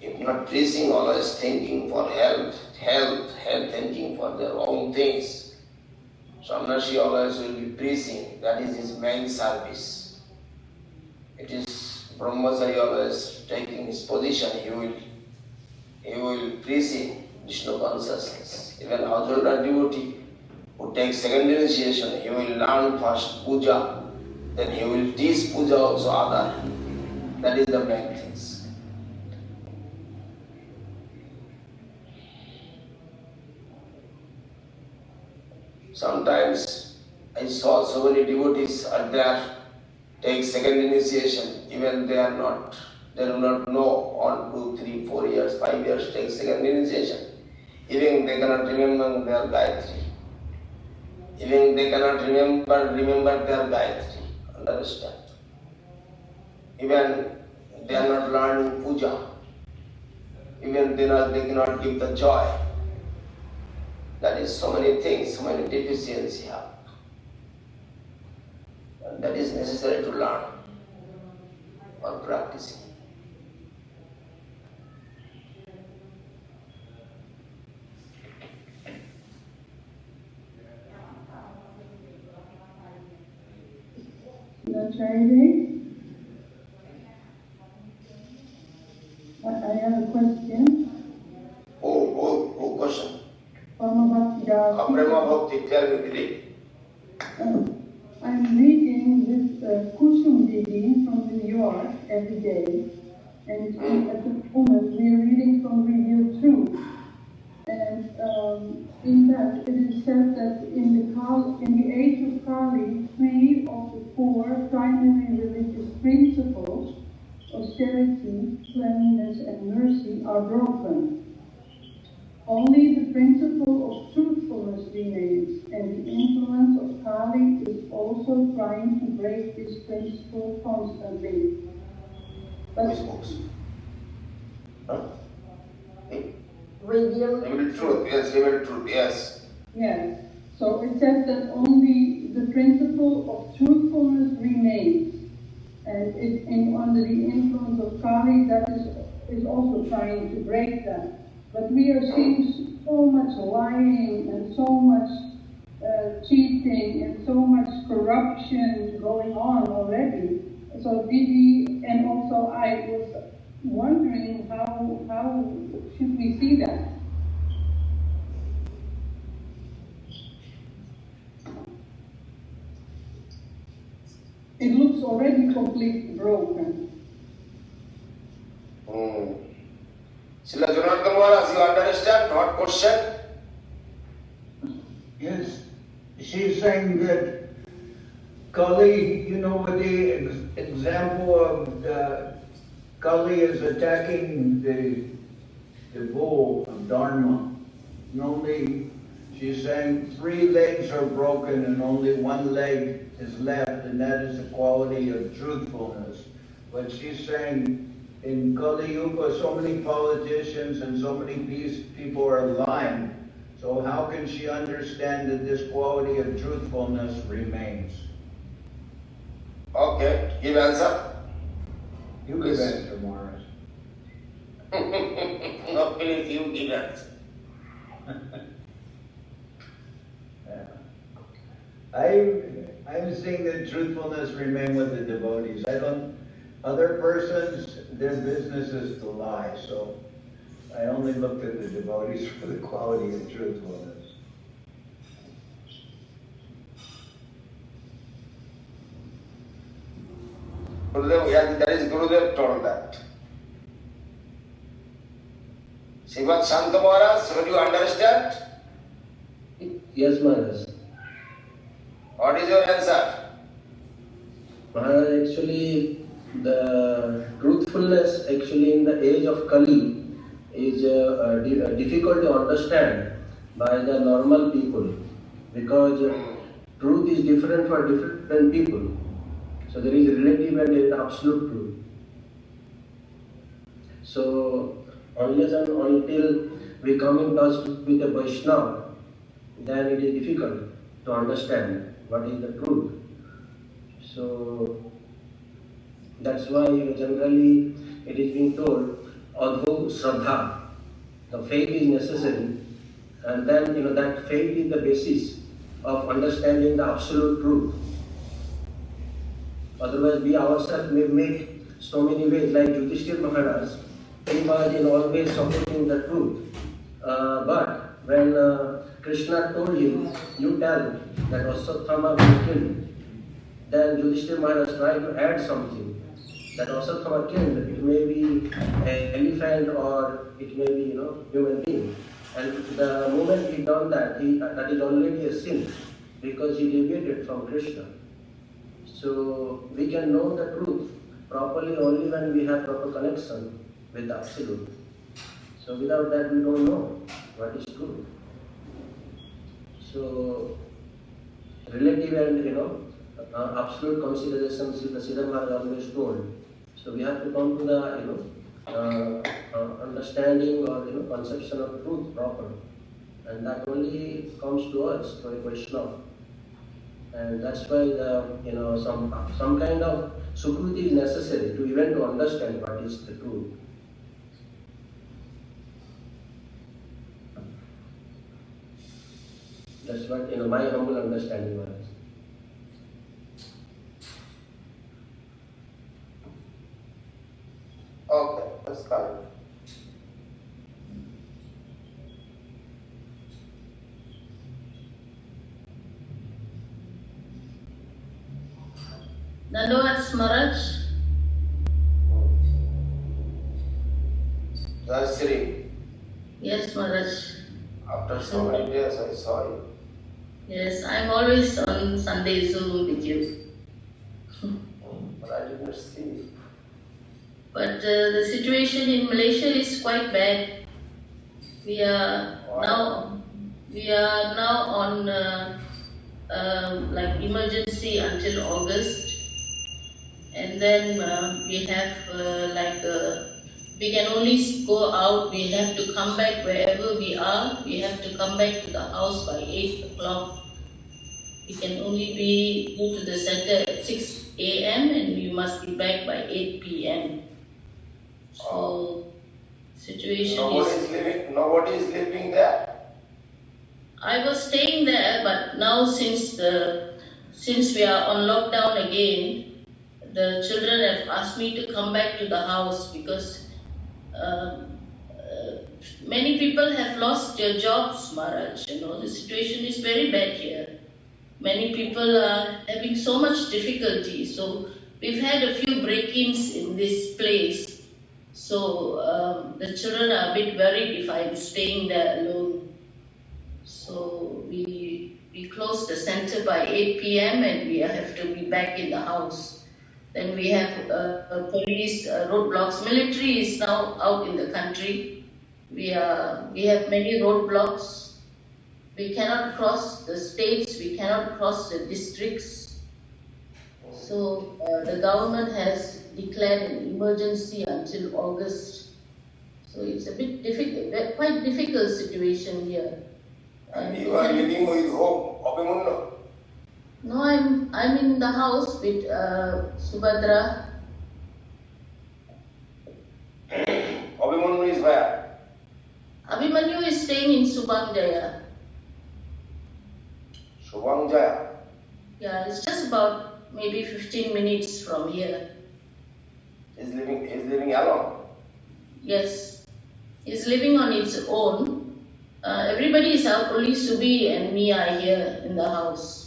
Speaker 1: if not preaching, always thinking for health, thinking for their own things. Sannyasi always will be preaching, that is his main service. It is Brahmachari always taking his position, he will preaching Vishnu consciousness. Even Acharya devotee who takes second initiation, he will learn first puja, then he will teach puja also other. That is the main things. Sometimes I saw so many devotees are there, take second initiation, even they do not know 1, 2, 3, 4 years, 5 years, take second initiation. Even they cannot remember their Gayatri. Even they cannot remember their Gayatri. Understand? Even they are not learning puja. Even they cannot give the joy. That is so many things, so many deficiencies have. And that is necessary to learn or practicing.
Speaker 5: Acharya, I have a question.
Speaker 1: Oh, question.
Speaker 5: From
Speaker 1: Prema Bhakti, tell me, Didi.
Speaker 5: I'm reading this Kusum Didi from New York every day, and at the moment we are reading from Revealed Truth. And in that it is said that in the age of Kali, 3 of the 4 primary religious principles, austerity, cleanliness, and mercy, are broken. Only the principle of truthfulness remains, and the influence of Kali is also trying to break this principle constantly. But
Speaker 6: Revealed
Speaker 1: truth, yes, revealed truth, yes.
Speaker 5: Yes. So it says that only the principle of truthfulness remains, and under the influence of Kali, that is also trying to break that. But we are seeing so much lying and so much cheating and so much corruption going on already. So Didi and also I was wondering how should we see that? It looks already completely broken.
Speaker 1: Srila Jonathan Maharaj, you understand what question?
Speaker 14: Yes, she's saying that Kali, you know, with the example of the Kali is attacking the bull of Dharma. And only, she's saying 3 legs are broken and only 1 leg is left, and that is the quality of truthfulness. But she's saying in Kali Yuga, so many politicians and so many people are lying. So how can she understand that this quality of truthfulness remains?
Speaker 1: Okay, give answer.
Speaker 14: You give answer, Maharaj.
Speaker 1: No, please, you give answer.
Speaker 14: I'm seeing that truthfulness remain with the devotees. Other persons, their business is to lie, so I only looked at the devotees for the quality of truthfulness.
Speaker 1: Gurudev, yeah, that is Gurudev told that. Srimad Shanta Maharaj, do you understand?
Speaker 12: Yes, Maharaj.
Speaker 1: What is your answer?
Speaker 12: Maharaj, actually, the truthfulness actually in the age of Kali is difficult to understand by the normal people, because truth is different for different people. So there is relative and there is absolute truth. So unless and until we come in touch with the Vaishnava, then it is difficult to understand what is the truth. So that's why generally it is being told, Adho Shraddha, the faith is necessary, and then that faith is the basis of understanding the absolute truth. Otherwise we ourselves may make so many ways, like Yudhishthira Maharaj, he was always supporting the truth. But when Krishna told him, you tell that Aswathama will kill, then Yudhishthira Maharaj tried to add something. That Aswathama killed, it may be an elephant or it may be human being. And the moment he done that, that is already a sin, because he deviated from Krishna. So we can know the truth properly only when we have proper connection with the Absolute. So without that we don't know what is truth. So relative and absolute considerations the Siddha Maharaj always told. So we have to come to the understanding or conception of truth proper, and that only comes to us through a Vaishnava. And that's why the some kind of sukruti is necessary to even to understand what is the truth. That's what my humble understanding was.
Speaker 1: Okay, that's correct.
Speaker 7: Dandavats Maharaj.
Speaker 1: Darshan.
Speaker 7: Yes, Maharaj.
Speaker 1: After so many days I saw you.
Speaker 7: Yes, I'm always on Sunday Zoom with you.
Speaker 1: But I did not see you.
Speaker 7: But the situation in Malaysia is quite bad. We are now on like emergency until August, and then we have we can only go out. We have to come back wherever we are. We have to come back to the house by 8 o'clock. We can only go to the center at 6 a.m. and we must be back by 8 p.m. So situation
Speaker 1: Nobody is living there.
Speaker 7: I was staying there, but now since we are on lockdown again, the children have asked me to come back to the house because many people have lost their jobs, Maharaj. The situation is very bad here. Many people are having so much difficulty. So we've had a few break-ins in this place. So the children are a bit worried if I'm staying there alone. So we close the center by 8 p.m. and we have to be back in the house. Then we have police roadblocks. Military is now out in the country. We have many roadblocks. We cannot cross the states. We cannot cross the districts. So the government has declared an emergency until August. So it's a bit difficult, quite difficult situation here.
Speaker 1: And you are living with whom? Abhimanyu?
Speaker 7: No, I'm in the house with Subhadra.
Speaker 1: Abhimanyu is where?
Speaker 7: Abhimanyu is staying in Subangjaya.
Speaker 1: Subangjaya?
Speaker 7: Yeah, it's just about maybe 15 minutes from here.
Speaker 1: He's living alone?
Speaker 7: Yes. He's living on his own. Everybody is out, only Subi and me are here in the house.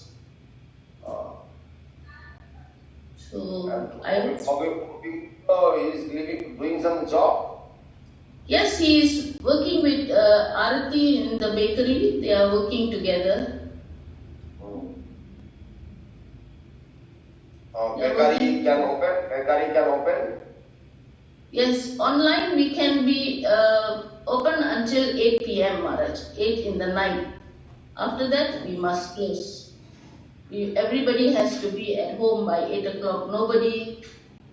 Speaker 7: So
Speaker 1: he's living, doing some job?
Speaker 7: Yes, he is working with Arati in the bakery. They are working together.
Speaker 1: Bakery can open?
Speaker 7: Yes, online we can be open until 8 p.m. Maharaj, 8 in the night. After that, we must close. Everybody has to be at home by 8 o'clock. Nobody,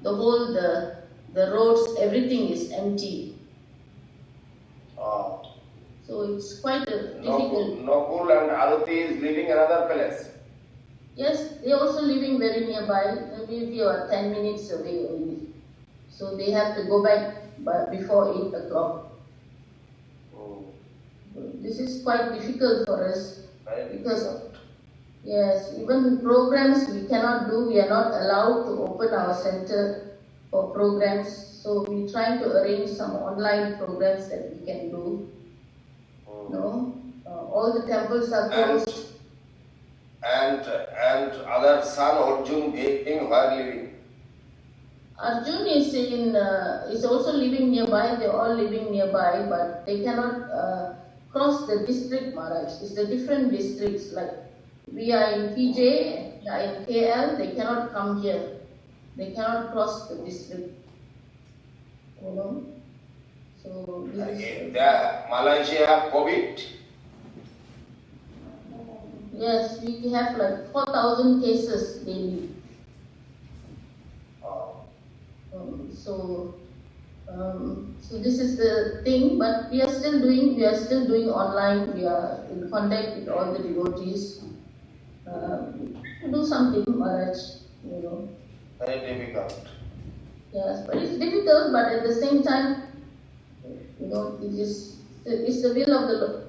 Speaker 7: the roads, everything is empty. So it's quite difficult.
Speaker 1: Nokul and Aruti is living another place.
Speaker 7: Yes, they are also living very nearby, maybe 10 minutes away only. So they have to go back before 8 o'clock. This is quite difficult for us because, yes, even programs we cannot do. We are not allowed to open our center for programs. So we try to arrange some online programs that we can do. No, all the temples are closed.
Speaker 1: And other son Arjun being where living?
Speaker 7: Arjun is also living nearby. They are all living nearby, but they cannot cross the district, Maharaj. It's the different districts. Like we are in PJ, they are in KL. They cannot come here. They cannot cross the district. You know. So
Speaker 1: Malaysia have COVID.
Speaker 7: Yes, we have like 4,000 cases daily. So this is the thing, but we are still doing online. We are in contact with all the devotees. To do something, Maharaj, you know.
Speaker 1: Very difficult.
Speaker 7: Yes, but it's difficult, but at the same time, you know, it's the will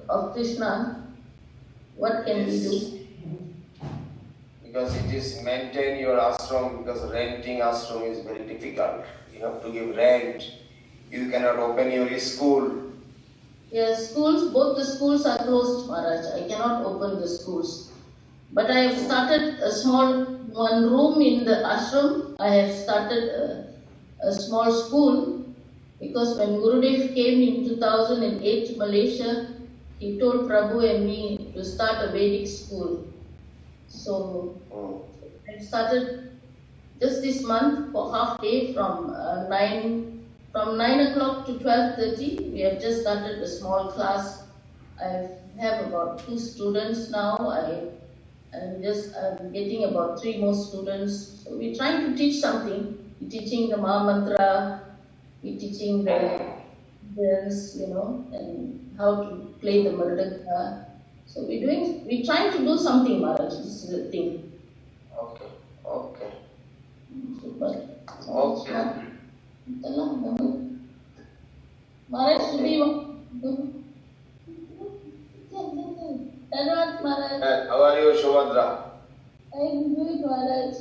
Speaker 7: of Krishna. What can we do?
Speaker 1: Because it is maintain your ashram, because renting ashram is very difficult. You have to give rent. You cannot open your school.
Speaker 7: Yes, schools, both the schools are closed, Maharaj. I cannot open the schools. But I have started a small one room in the ashram. I have started a small school because when Gurudev came in 2008 to Malaysia, he told Prabhu and me to start a Vedic school. So I started just this month for half day from 9 o'clock to 12:30. We have just started a small class. I have about 2 students now. I'm getting about 3 more students. So we're trying to teach something. We're teaching the Maha Mantra. We're teaching the dance, you know, and how to play the mridanga. So we're trying to do something, Maharaj. This is the thing.
Speaker 1: Okay.
Speaker 7: Super.
Speaker 1: Okay.
Speaker 7: Maharaj, should we Maharaj.
Speaker 1: How are you, Subhadra?
Speaker 7: I'm good, Maharaj.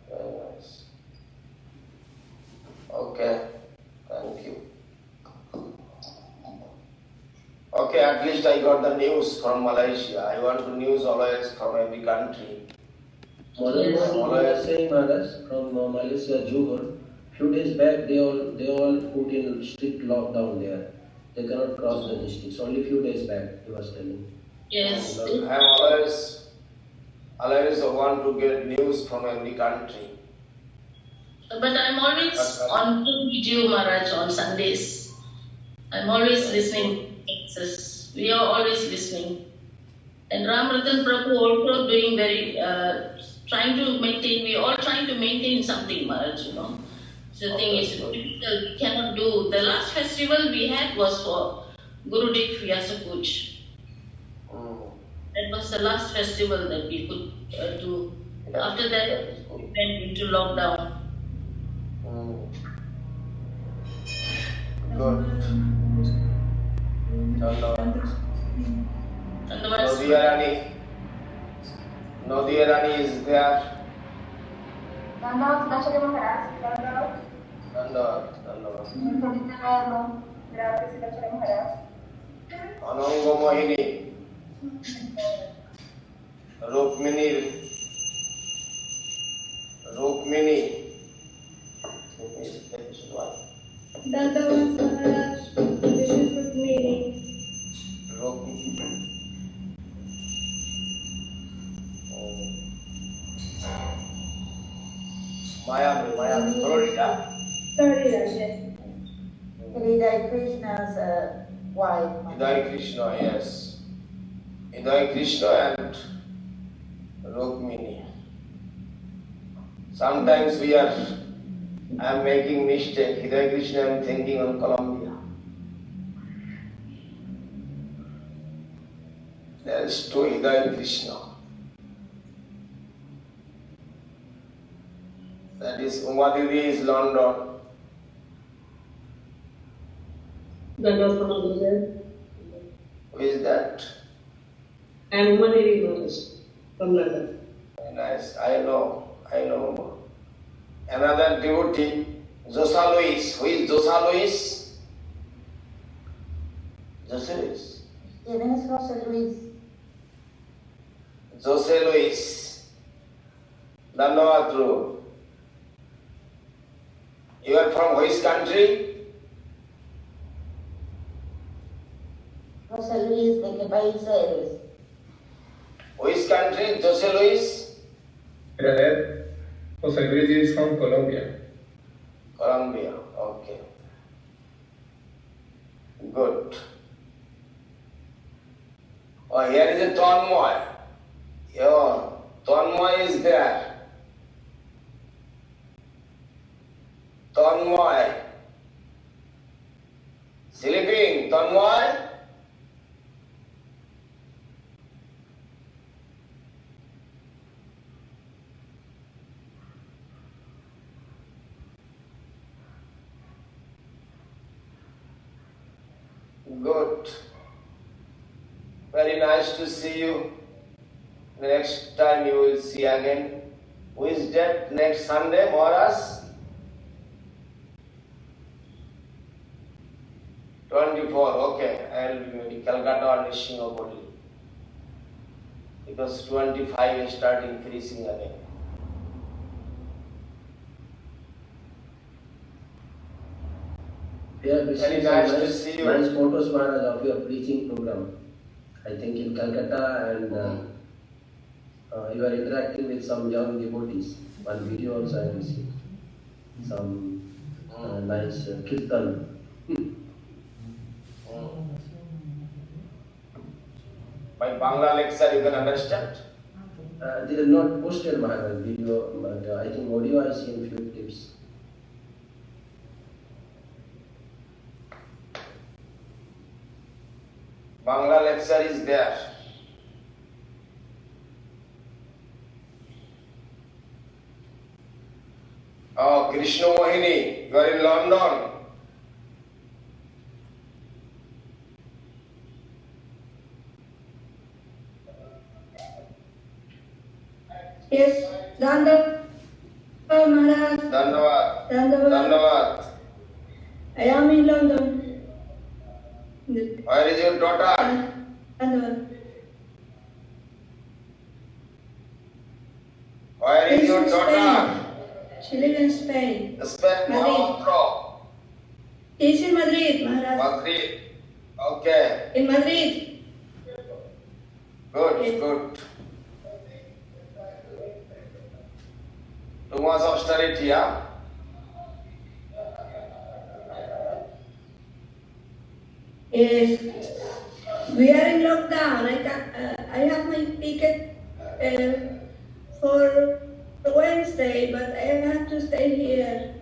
Speaker 1: Very nice. Okay. Thank you. Okay, at least I got the news from Malaysia. I want to news always from every country.
Speaker 12: Maharaj, saying Maharaj from Malaysia, Johor, Few days back, they all put in strict lockdown there. They cannot cross the districts. Only few days back, he was telling.
Speaker 7: Yes.
Speaker 1: I am always want to get news from every country.
Speaker 7: But I'm always on video, Maharaj, on Sundays. I'm always listening. We are always listening. And Ram Ratan Prabhu also doing very, trying to maintain, we are all trying to maintain something, Maharaj, you know. So the thing is, we cannot do. The last festival we had was for Gurudev Vyasapuj. That was the last festival that we could do. After that, we went into lockdown.
Speaker 1: Good. Nodi Rani is there.
Speaker 23: Acharya Maharaj. Gracias, Acharya Maharaj.
Speaker 1: Ananga Mohini. Rukmini.
Speaker 23: Dandavat Maharaj. This is Rukmini.
Speaker 1: Maya, Florida.
Speaker 23: Yes.
Speaker 6: Hridai Krishna's wife.
Speaker 1: Hridai Krishna, yes. Hridai Krishna and Rukmini. Sometimes I am making mistake. Hridai Krishna, I am thinking of Colombia. There is two Hridai Krishna. That is, Uma Didi is London. Who is that?
Speaker 8: I am Uma Devi Maharaj from London.
Speaker 1: Nice, I know. Another devotee, Josa Luis. Who is Josa Luis? Jose Luis.
Speaker 6: ¿Quién es José Luis?
Speaker 1: Jose Luis. Dandavat. You are from which country?
Speaker 6: José Luis, ¿de qué país eres?
Speaker 1: Which country, Jose Luis?
Speaker 9: Brother, Jose Luis is from Colombia.
Speaker 1: Colombia, okay. Good. Oh, here is a Tanmoy. Yeah, Tanmoy is there. Tanmoy. Sleeping, Tanmoy? Good. Very nice to see you. Next time you will see again. Who is that next Sunday, Maharaj? 24, okay. I will be maybe Calcutta or Nishinopoli. Because 25 is starting increasing again.
Speaker 12: We are receiving
Speaker 1: nice to see you.
Speaker 12: Nice photos, Maharaj, of your preaching program. I think in Calcutta, and you are interacting with some young devotees. One video also I received. Some nice kirtan.
Speaker 1: My Bangla lecture you can understand?
Speaker 12: They are not posted, Maharaj, video, but I think audio I see in few clips.
Speaker 1: Bangla lecture is there. Oh, Krishna Mohini, you are in London.
Speaker 23: Yes, Dandavat Maharaj.
Speaker 1: Dandavat.
Speaker 23: I am in London.
Speaker 1: Where is your daughter?
Speaker 23: Dandavat.
Speaker 1: Where is your daughter?
Speaker 3: She lives in Spain.
Speaker 1: Spain,
Speaker 3: Madrid. He's in Madrid, Maharaj.
Speaker 1: Madrid. Okay.
Speaker 3: In Madrid.
Speaker 1: Good, yes. Good. Too much austerity, yeah?
Speaker 3: Yes. We are in lockdown. I have my ticket for Wednesday, but I have to stay here.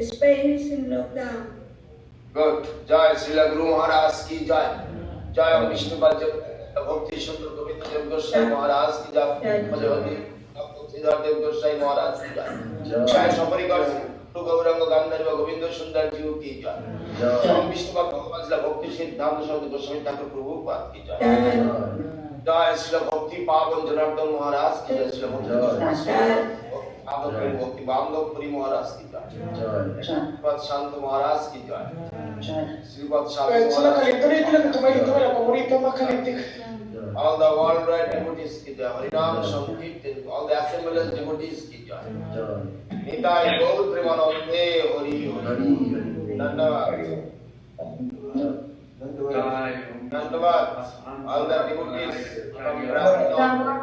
Speaker 3: Spain is in lockdown.
Speaker 1: Good. Jai Srila Guru Maharaj ki Jai. Jai Vishnu Bhakti Sundar Govinda Dev Goswami Maharaj ki Jai. Majavati Siddharth Dev Goswami Maharaj ki Jai. Jai Saparikar Gauranga Gandharva Govinda Sundar Ji ki Jai. Jai Vishnu Bhakti Siddhanta Swami Goswami Thakur Prabhupada ki Jai. Jai Srila Bhakti Pavan Janardhan Maharaj ki Jai. Srila Bhakti Bhakti Bamdev Puri Maharaj ki Jai. Sripad Shanta Maharaj ki Jai. Sripad Shanta Maharaj ki Jai. All the worldwide devotees ki Jai. Harinam Sankirtan, all the assembled devotees ki Jai. Nitai Gaur Premanande Hari Hari. Dandavad. Dandavad. All the devotees from Brahman.